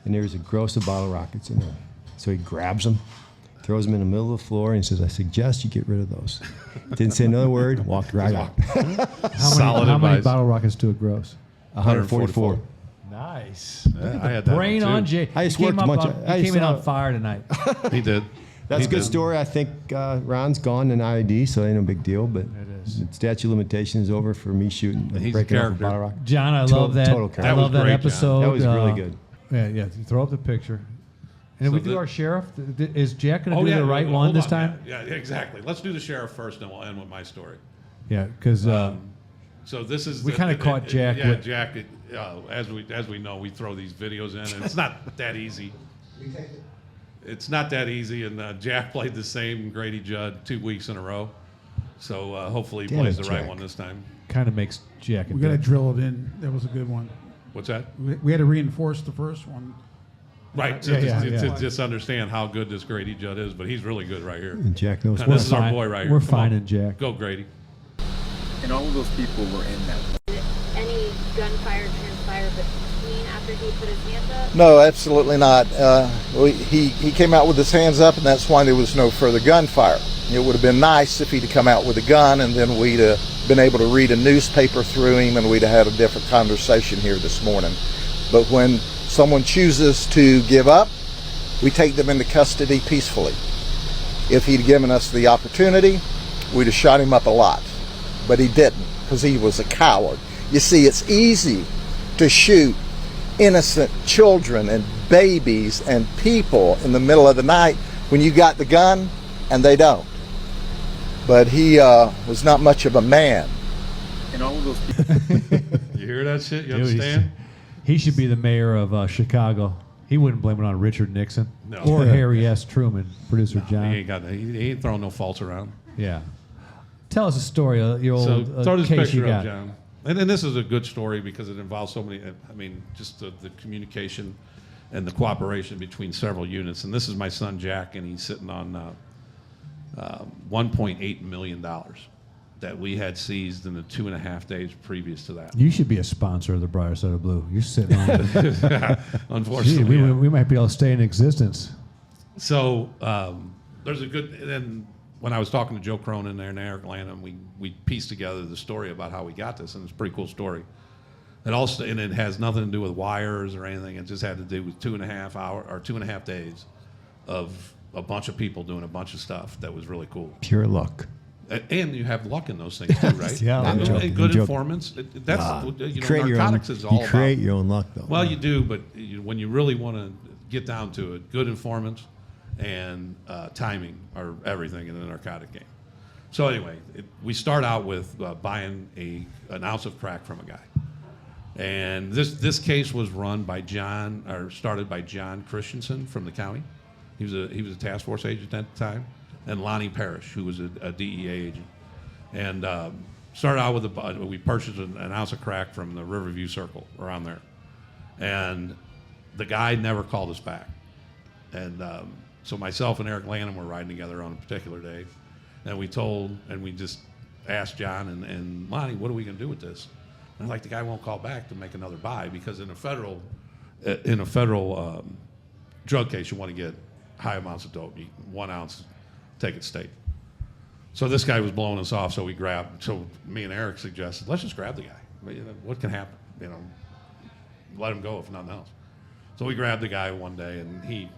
Speaker 2: and there's a gross of bottle rockets in there. So he grabs them, throws them in the middle of the floor, and he says, "I suggest you get rid of those." Didn't say another word. Walked right out.
Speaker 3: How many bottle rockets do it gross?
Speaker 2: 144.
Speaker 3: Nice.
Speaker 4: Yeah, I had that
Speaker 3: Brain
Speaker 4: one,
Speaker 3: on
Speaker 4: too.
Speaker 3: Jay.
Speaker 2: I just
Speaker 3: He came
Speaker 2: worked a
Speaker 3: up
Speaker 2: bunch
Speaker 3: on-
Speaker 2: of-
Speaker 3: he came in
Speaker 2: saw-
Speaker 3: on fire tonight.
Speaker 4: He did.
Speaker 2: That's
Speaker 4: He
Speaker 2: a good
Speaker 4: did.
Speaker 2: story. I think Ron's gone in IED, so ain't no big deal. But
Speaker 3: is.
Speaker 2: the statute of limitations is over for me shooting and
Speaker 4: He's a
Speaker 2: breaking off a
Speaker 4: character.
Speaker 2: bottle rocket.
Speaker 3: John, I
Speaker 2: Total-
Speaker 3: love that.
Speaker 2: total
Speaker 3: I
Speaker 2: character.
Speaker 4: That
Speaker 3: love
Speaker 4: was
Speaker 3: that
Speaker 4: great, John.
Speaker 3: episode.
Speaker 2: That was really good.
Speaker 3: Yeah. Throw up the picture. And
Speaker 4: So
Speaker 3: we do
Speaker 4: the-
Speaker 3: our sheriff. Is Jack going to
Speaker 4: Oh,
Speaker 3: do
Speaker 4: yeah.
Speaker 3: the right
Speaker 4: hold
Speaker 3: one
Speaker 4: on.
Speaker 3: this time?
Speaker 4: Yeah, exactly. Let's do the sheriff first, and we'll end with my story.
Speaker 3: Yeah, because
Speaker 4: So this is
Speaker 3: We kinda caught Jack
Speaker 4: Yeah,
Speaker 3: with-
Speaker 4: Jack. As we know, we throw these videos in, and it's not that easy. It's not that easy, and Jack played the same Grady Judd 2 weeks in a row. So hopefully he
Speaker 2: Damn
Speaker 4: plays
Speaker 2: it,
Speaker 4: the right
Speaker 2: Jack.
Speaker 4: one this time.
Speaker 3: kind of makes Jack a
Speaker 1: We got to
Speaker 3: dick.
Speaker 1: drill it in. That was a good one.
Speaker 4: What's that?
Speaker 1: We had to reinforce the first one.
Speaker 4: Right. To just understand how good this Grady Judd is, but he's really good right here.
Speaker 2: And Jack knows
Speaker 4: And
Speaker 2: what.
Speaker 4: this is our
Speaker 3: fine.
Speaker 4: boy right here.
Speaker 3: We're
Speaker 4: Come on.
Speaker 3: finding Jack.
Speaker 4: Go, Grady.
Speaker 10: And all of those people were in that.
Speaker 11: Any gunfire transpired between after he put his hands up?
Speaker 10: No, absolutely not. He came out with his hands up, and that's why there was no further gunfire. It would have been nice if he'd have come out with a gun, and then we'd have been able to read a newspaper through him, and we'd have had a different conversation here this morning. But when someone chooses to give up, we take them into custody peacefully. If he'd given us the opportunity, we'd have shot him up a lot. But he didn't, because he was a coward. You see, it's easy to shoot innocent children and babies and people in the middle of the night when you got the gun and they don't. But he was not much of a man. And all of those people.
Speaker 4: You hear that shit? You
Speaker 3: Dude,
Speaker 4: understand?
Speaker 3: He should be the mayor of Chicago. He wouldn't blame it on Richard Nixon
Speaker 4: No.
Speaker 3: or Harry S. Truman, producer John.
Speaker 4: He ain't throwing no faults around.
Speaker 3: Yeah. Tell us a story, your
Speaker 4: So
Speaker 3: old
Speaker 4: throw this
Speaker 3: case you
Speaker 4: picture up,
Speaker 3: got.
Speaker 4: John. And then this is a good story because it involves so many. I mean, just the communication and the cooperation between several units. And this is my son Jack, and he's sitting on $1.8 million that we had seized in the 2.5 days previous to that.
Speaker 3: You should be a sponsor of the Brighter Side of Blue. You're sitting on it.
Speaker 4: Unfortunately,
Speaker 3: Gee,
Speaker 4: yeah.
Speaker 3: we might be able to stay in existence.
Speaker 4: So there's a good. And then when I was talking to Joe Cronin there and Eric Lanham, we pieced together the story about how we got this, and it's a pretty cool story. It also, and it has nothing to do with wires or anything. It just had to do with 2.5 days of a bunch of people doing a bunch of stuff that was really cool.
Speaker 2: Pure luck.
Speaker 4: And you have luck in those things too, right?
Speaker 3: Yeah,
Speaker 2: I'm joking,
Speaker 4: And good
Speaker 2: I'm joking.
Speaker 4: informants. That's
Speaker 2: Create your
Speaker 4: narcotics
Speaker 2: own,
Speaker 4: is all
Speaker 2: you create
Speaker 4: about.
Speaker 2: your own luck, though.
Speaker 4: Well, you do, but when you really want to get down to it, good informants and timing are everything in a narcotic game. So anyway, we start out with buying an ounce of crack from a guy. And this case was started by John Christensen from the county. He was a task force agent at the time, and Lonnie Parrish, who was a DEA agent. And started out with we purchased an ounce of crack from the Riverview Circle around there, and the guy never called us back. And so myself and Eric Lanham were riding together on a particular day, and we just asked John and Lonnie, what are we going to do with this? And like, the guy won't call back to make another buy, because in a federal drug case, you want to get high amounts of dope. 1 ounce, take it state. So this guy was blowing us off, so me and Eric suggested, let's just grab the guy. What can happen? Let him go if nothing else. So we grabbed the guy one day, and he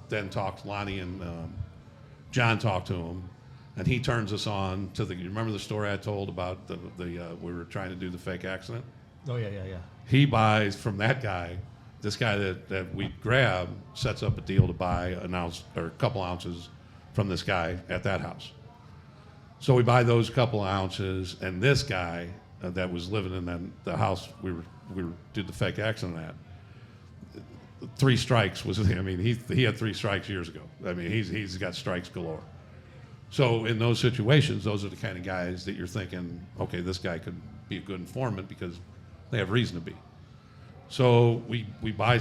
Speaker 4: then talked, Lonnie and John talked to him, and he turns us on to you remember the story I told about we were trying to do the fake accident?
Speaker 3: Oh, yeah.
Speaker 4: He buys from that guy, this guy that we grab sets up a deal to buy an ounce or a couple ounces from this guy at that house. So we buy those couple ounces, and this guy that was living in the house we did the fake accident at, 3 strikes was, he had 3 strikes years ago. He's got strikes galore. So in those situations, those are the kind of guys that you're thinking, okay, this guy could be a good informant because they have reason to be. So we buy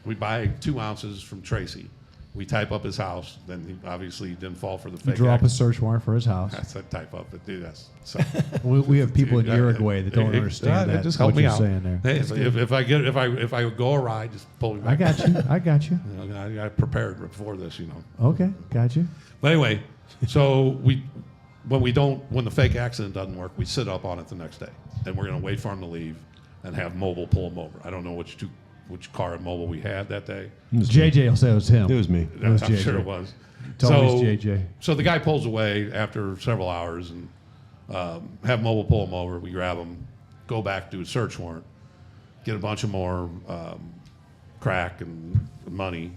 Speaker 4: we buy 2 ounces from Tracy. We type up his house. Then he obviously didn't fall for the fake.
Speaker 3: Draw up a search warrant for his house.
Speaker 4: That's a type up. So.
Speaker 3: We have people in Uruguay that don't understand that.
Speaker 4: Just help me out.
Speaker 3: Saying there.
Speaker 4: Hey, if I go awry, just pull me back.
Speaker 3: I got you.
Speaker 4: I prepared before this,
Speaker 3: Okay, got you.
Speaker 4: But anyway, so when the fake accident doesn't work, we sit up on it the next day, and we're going to wait for him to leave and have Mobile pull him over. I don't know which car at Mobile we had that day.
Speaker 3: JJ will say it was him.
Speaker 2: It was me.
Speaker 4: I'm sure it was.
Speaker 3: It's always JJ.
Speaker 4: So the guy pulls away after several hours, and have Mobile pull him over. We grab him, go back, do a search warrant, get a bunch of more crack and money.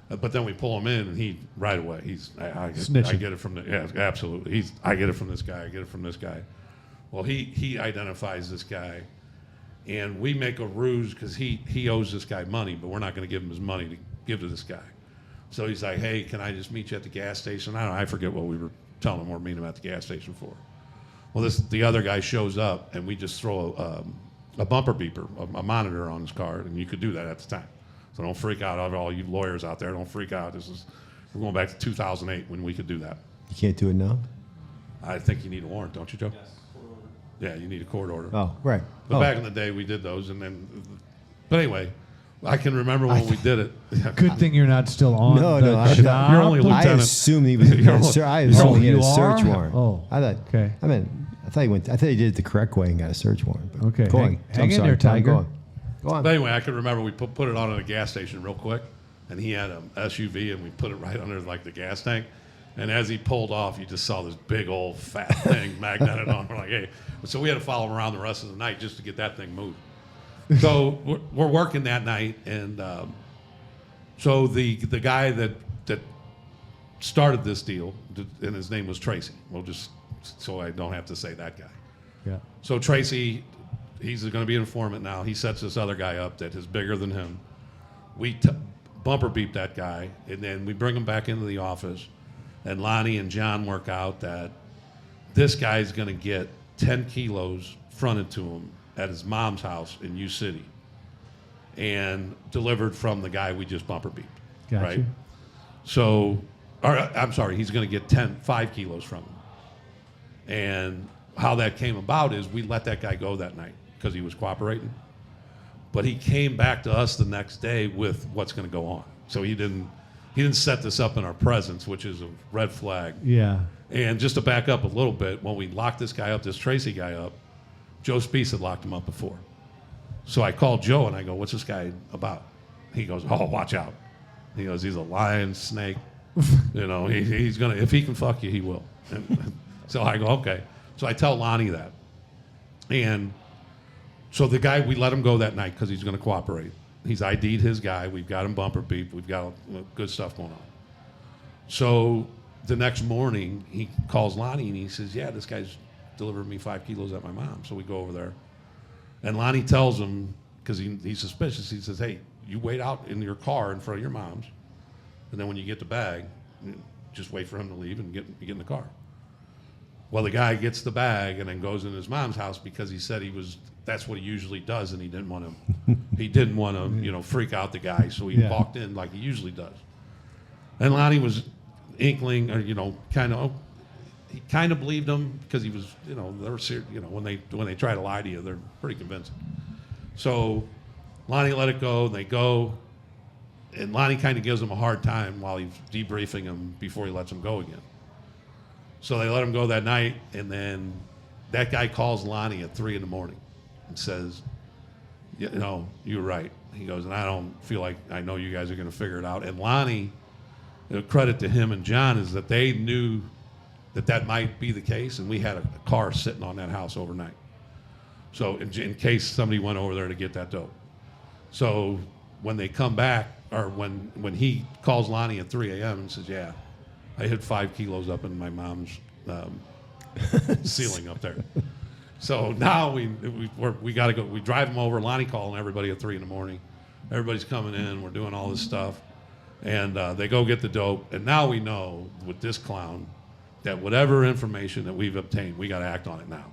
Speaker 4: But then we pull him in, and he right away I get it from absolutely. I get it from this guy. I get it from this guy. Well, he identifies this guy, and we make a ruse because he owes this guy money, but we're not going to give him his money to give to this guy. So he's like, hey, can I just meet you at the gas station? I forget what we were telling him we're meeting him at the gas station for. Well, the other guy shows up, and we just throw a bumper beeper, a monitor on his car, and you could do that at the time. So don't freak out, all you lawyers out there. Don't freak out. We're going back to 2008 when we could do that.
Speaker 2: You can't do it now?
Speaker 4: I think you need a warrant, don't you, Joe? Yes, court order. Yeah, you need a court order.
Speaker 2: Oh, right.
Speaker 4: But back in the day, we did those, but anyway, I can remember when we did it.
Speaker 3: Good thing you're not still on.
Speaker 2: No, I
Speaker 3: job.
Speaker 4: You're only a
Speaker 2: I
Speaker 4: lieutenant.
Speaker 2: assumed he was. I assumed he had a search warrant.
Speaker 3: Oh,
Speaker 2: I thought.
Speaker 3: okay.
Speaker 2: I thought he did it the correct way and got a search warrant. But
Speaker 3: Okay,
Speaker 2: Go on.
Speaker 3: hang
Speaker 2: I'm
Speaker 3: in
Speaker 2: sorry,
Speaker 3: there,
Speaker 2: Tom,
Speaker 3: Tiger.
Speaker 2: Go on.
Speaker 4: But anyway, I can remember we put it on at a gas station real quick, and he had an SUV, and we put it right under the gas tank. And as he pulled off, you just saw this big old fat thing magneted on. We're like, hey. So we had to follow him around the rest of the night just to get that thing moved. So we're working that night, and so the guy that started this deal, and his name was Tracy. We'll just, so I don't have to say that guy.
Speaker 3: Yeah.
Speaker 4: So Tracy, he's going to be an informant now. He sets this other guy up that is bigger than him. We bumper beep that guy, and then we bring him back into the office, and Lonnie and John work out that this guy's going to get 10 kilos fronted to him at his mom's house in U City and delivered from the guy we just bumper beeped.
Speaker 3: Got
Speaker 4: right?
Speaker 3: you.
Speaker 4: So, I'm sorry, he's going to get 5 kilos from him. And how that came about is we let that guy go that night because he was cooperating. But he came back to us the next day with what's going to go on. So he he didn't set this up in our presence, which is a red flag.
Speaker 3: Yeah.
Speaker 4: And just to back up a little bit, when we locked this guy up, this Tracy guy up, Joe Speece had locked him up before. So I called Joe and I go, what's this guy about? He goes, oh, watch out. He goes, he's a lion, snake. You know, he's going to, if he can fuck you, he will. And so I go, okay. So I tell Lonnie that. And so the guy, we let him go that night because he's going to cooperate. He's ID'd his guy. We've got him bumper beep. We've got good stuff going on. So the next morning, he calls Lonnie and he says, yeah, this guy's delivered me 5 kilos at my mom. So we go over there. And Lonnie tells him, because he's suspicious, he says, hey, you wait out in your car in front of your mom's. And then when you get the bag, just wait for him to leave and get in the car. Well, the guy gets the bag and then goes in his mom's house because he said that's what he usually does, and he didn't want to, freak out the guy, so he walked in like he usually does. And Lonnie was inkling, or he kind of believed him because he was, they're serious, when they try to lie to you, they're pretty convincing. So Lonnie let it go, and they go, and Lonnie kind of gives him a hard time while he's debriefing him before he lets him go again. So they let him go that night, and then that guy calls Lonnie at 3 a.m. and says, you're right. He goes, and I don't feel like I know you guys are going to figure it out. And Lonnie, credit to him and John, is that they knew that might be the case, and we had a car sitting on that house overnight. So in case somebody went over there to get that dope. So when they come back, or when he calls Lonnie at 3 a.m. and says, yeah, I hid 5 kilos up in my mom's ceiling up there. So now we got to go. We drive him over. Lonnie calling everybody at 3 a.m. Everybody's coming in. We're doing all this stuff. And they go get the dope. And now we know with this clown that whatever information that we've obtained, we got to act on it now.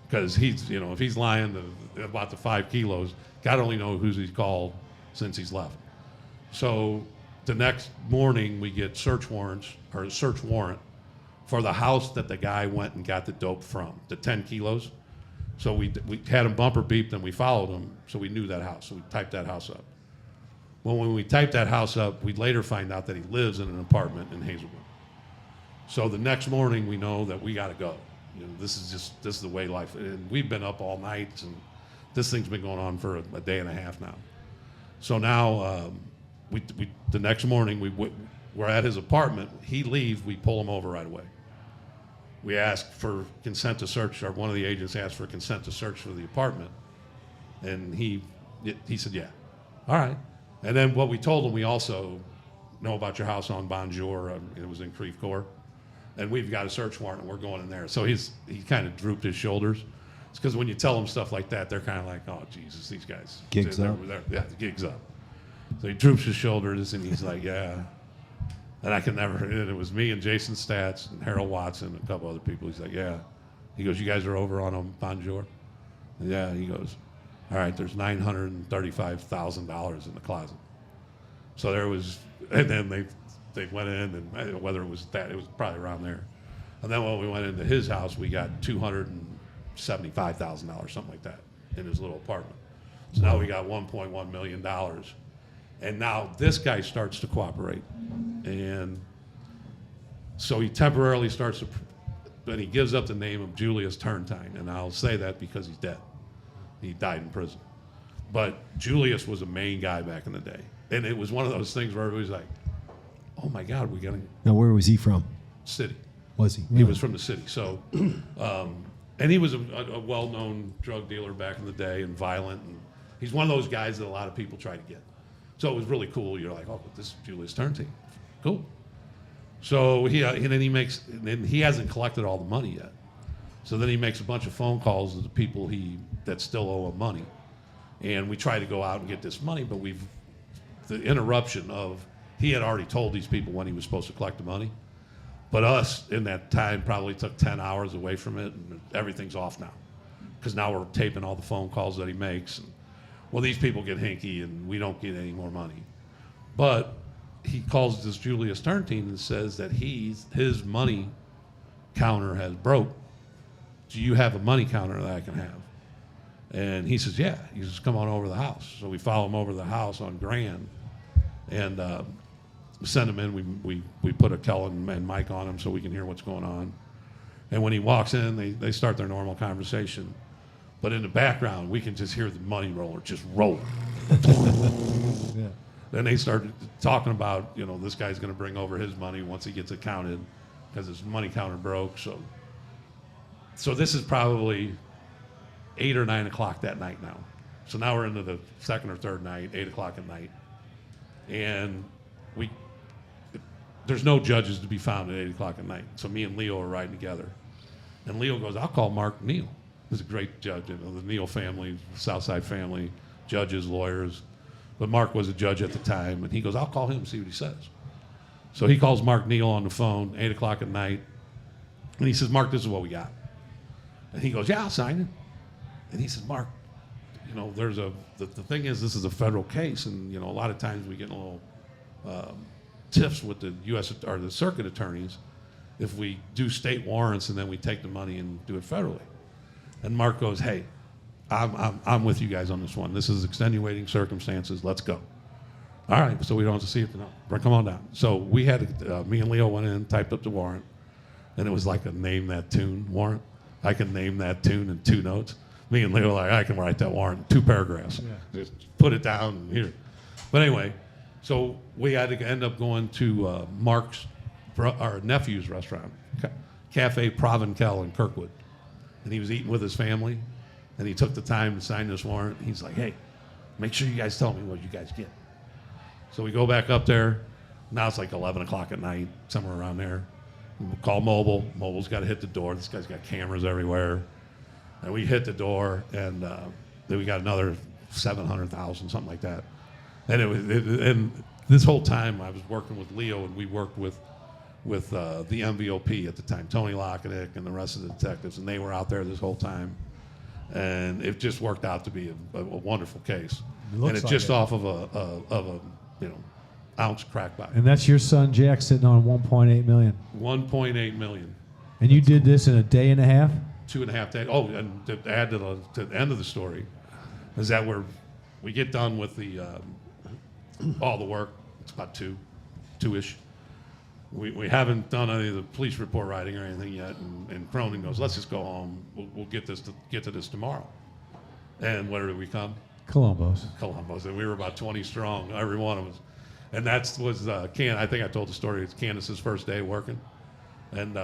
Speaker 4: Because if he's lying about the 5 kilos, God only knows who he's called since he's left. So the next morning we get search warrant for the house that the guy went and got the dope from, the 10 kilos. So we had him bumper beeped and we followed him, so we knew that house. So we typed that house up. Well, when we typed that house up, we later find out that he lives in an apartment in Hazelwood. So the next morning we know that we got to go. This is the way life. And we've been up all night, and this thing's been going on for a day and a half now. So now the next morning we're at his apartment. He leaves. We pull him over right away. We ask for consent to search, or one of the agents asked for consent to search for the apartment, and he said, yeah. All right. And then what we told him, we also know about your house on Bonjour. It was in Creve Coeur. And we've got a search warrant, and we're going in there. So he kind of drooped his shoulders. It's because when you tell them stuff like that, they're kind of like, oh, Jesus, these guys.
Speaker 2: Gigs up.
Speaker 4: Yeah, the gig's up. So he droops his shoulders, and he's like, yeah. And and it was me and Jason Statz and Harold Watson and a couple other people. He's like, yeah. He goes, you guys are over on Bonjour? Yeah, he goes, all right, there's $935,000 in the closet. So there was, and then they went in, and whether it was that, it was probably around there. And then when we went into his house, we got $275,000, something like that, in his little apartment. So now we got $1.1 million. And now this guy starts to cooperate. And so he temporarily starts to, but he gives up the name of Julius Turntine. And I'll say that because he's dead. He died in prison. But Julius was a main guy back in the day. And it was one of those things where everybody's like, oh my God, we got to.
Speaker 2: Now, where was he from?
Speaker 4: City.
Speaker 2: Was he?
Speaker 4: He was from the city. So, and he was a well-known drug dealer back in the day and violent. And he's one of those guys that a lot of people try to get. So it was really cool. You're like, oh, this is Julius Turntine. Cool. So he hasn't collected all the money yet. So then he makes a bunch of phone calls to the people that still owe him money. And we try to go out and get this money, but the interruption of, he had already told these people when he was supposed to collect the money. But us in that time probably took 10 hours away from it, and everything's off now. Because now we're taping all the phone calls that he makes. And, well, these people get hinky and we don't get any more money. But he calls this Julius Turntine and says that his money counter has broke. Do you have a money counter that I can have? And he says, yeah. He says, come on over to the house. So we follow him over to the house on Grand. And send him in. We put a Kellen and mic on him so we can hear what's going on. And when he walks in, they start their normal conversation. But in the background, we can just hear the money roller just roll.
Speaker 3: Yeah.
Speaker 4: Then they started talking about, you know, this guy's going to bring over his money once he gets it counted because his money counter broke. So this is probably 8 or 9 o'clock that night now. So now we're into the second or third night, 8 o'clock at night. And there's no judges to be found at 8 o'clock at night. So me and Leo are riding together. And Leo goes, I'll call Mark Neal. He's a great judge, you know, the Neal family, Southside family, judges, lawyers. But Mark was a judge at the time, and he goes, I'll call him and see what he says. So he calls Mark Neal on the phone, 8 o'clock at night, and he says, Mark, this is what we got. And he goes, yeah, I'll sign it. And he says, Mark, you know, the thing is, this is a federal case, and, you know, a lot of times we get a little tiffs with the U.S. or the circuit attorneys if we do state warrants and then we take the money and do it federally. And Mark goes, hey, I'm with you guys on this one. This is extenuating circumstances. Let's go. All right, so we don't have to see it tonight. Come on down. So we had, me and Leo went in, typed up the warrant, and it was like a name that tune warrant. I can name that tune in 2 notes. Me and Leo were like, I can write that warrant in 2 paragraphs. Yeah. Just put it down here. But anyway, so we had to end up going to Mark's, our nephew's restaurant, Cafe Provencal in Kirkwood. And he was eating with his family, and he took the time to sign this warrant. He's like, hey, make sure you guys tell me what you guys get. So we go back up there. Now it's like 11 o'clock at night, somewhere around there. We call Mobile. Mobile's got to hit the door. This guy's got cameras everywhere. And we hit the door, and then we got another 700,000, something like that. And and this whole time I was working with Leo, and we worked with the MVOP at the time, Tony Lockenick and the rest of the detectives, and they were out there this whole time. And it just worked out to be a wonderful case. And it's just off of a ounce crack buy.
Speaker 3: And that's your son Jack sitting on 1.8 million.
Speaker 4: 1.8 million.
Speaker 3: And you did this in a day and a half?
Speaker 4: 2.5 days. Oh, and to add to the end of the story is that we get done with the all the work. It's about 2-ish. We haven't done any of the police report writing or anything yet, and Cronin goes, let's just go home. We'll get to this tomorrow. And where did we come?
Speaker 3: Columbus.
Speaker 4: And we were about 20 strong, every one of us. And that was I think I told the story. It's Candace's first day working, and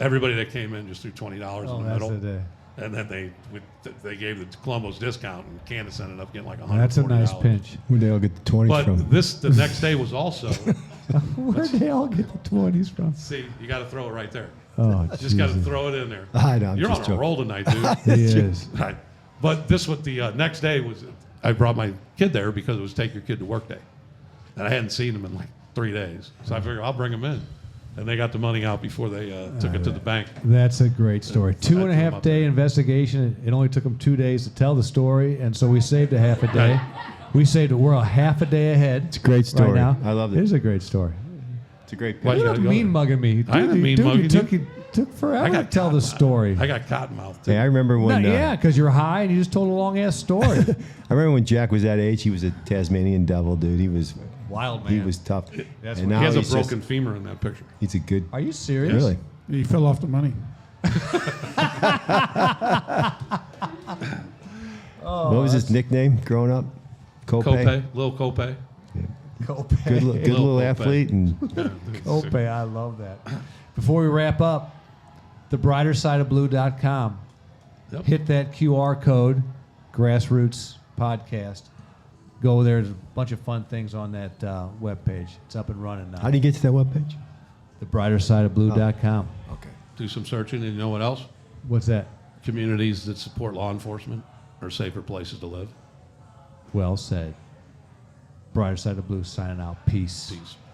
Speaker 4: everybody that came in just threw $20 in the middle.
Speaker 3: The day.
Speaker 4: And then they gave the Columbus discount, and Candace ended up getting like $140.
Speaker 3: That's a nice pinch.
Speaker 2: Where'd they all get the 20s from?
Speaker 4: But the next day was also.
Speaker 3: Where'd they all get the 20s from?
Speaker 4: See, you got to throw it right there.
Speaker 3: Oh,
Speaker 4: just got to throw it in there.
Speaker 2: I know, I'm
Speaker 4: You're
Speaker 2: just
Speaker 4: on
Speaker 2: joking.
Speaker 4: a roll tonight, dude.
Speaker 3: He is.
Speaker 4: Right. But this was the next day was I brought my kid there because it was take your kid to work day, and I hadn't seen him in like 3 days, so I figured I'll bring him in, and they got the money out before they took it to the bank.
Speaker 3: That's a great story.
Speaker 4: So I
Speaker 3: 2.5
Speaker 4: threw 'em up
Speaker 3: day
Speaker 4: there.
Speaker 3: investigation. It only took them 2 days to tell the story, and so we saved a half a day.
Speaker 4: Right.
Speaker 3: We saved it. We're a half a day ahead.
Speaker 2: It's a great story.
Speaker 3: Right now.
Speaker 2: I love
Speaker 3: It
Speaker 2: it.
Speaker 3: is a great story.
Speaker 2: It's a great
Speaker 4: Why
Speaker 2: picture.
Speaker 4: you
Speaker 3: You're
Speaker 4: gotta
Speaker 3: not
Speaker 4: go
Speaker 3: mean
Speaker 4: there?
Speaker 3: mugging me.
Speaker 4: I didn't mean mugging you.
Speaker 3: It took forever
Speaker 4: I
Speaker 3: to
Speaker 4: got
Speaker 3: tell the story.
Speaker 4: I got cottonmouth too.
Speaker 2: Hey, I remember when.
Speaker 3: Yeah, because you're high and you just told a long ass story.
Speaker 2: I remember when Jack was that age. He was a Tasmanian devil, dude. He was
Speaker 3: Wild man.
Speaker 2: He was tough.
Speaker 3: That's
Speaker 2: and
Speaker 3: what-
Speaker 2: now
Speaker 4: He has a
Speaker 2: he's
Speaker 4: broken femur in that picture.
Speaker 2: He's a good.
Speaker 3: Are you serious?
Speaker 2: Really?
Speaker 1: You fell off the money.
Speaker 2: What was his nickname growing up?
Speaker 4: Cope, Lil Cope.
Speaker 3: Cope.
Speaker 2: Good little
Speaker 4: Cope.
Speaker 2: athlete. And
Speaker 3: Cope, I love that. Before we wrap up, thebrightersideofblue.com.
Speaker 4: Yep.
Speaker 3: Hit that QR code, Grassroots Podcast. Go there. There's a bunch of fun things on that webpage. It's up and running now.
Speaker 2: how do you get to that webpage?
Speaker 3: Thebrightersideofblue.com.
Speaker 2: Okay.
Speaker 4: Do some searching, and you know what else?
Speaker 3: What's that?
Speaker 4: Communities that support law enforcement are safer places to live.
Speaker 3: Well said. Brighter Side of Blue signing out. Peace.
Speaker 4: Peace.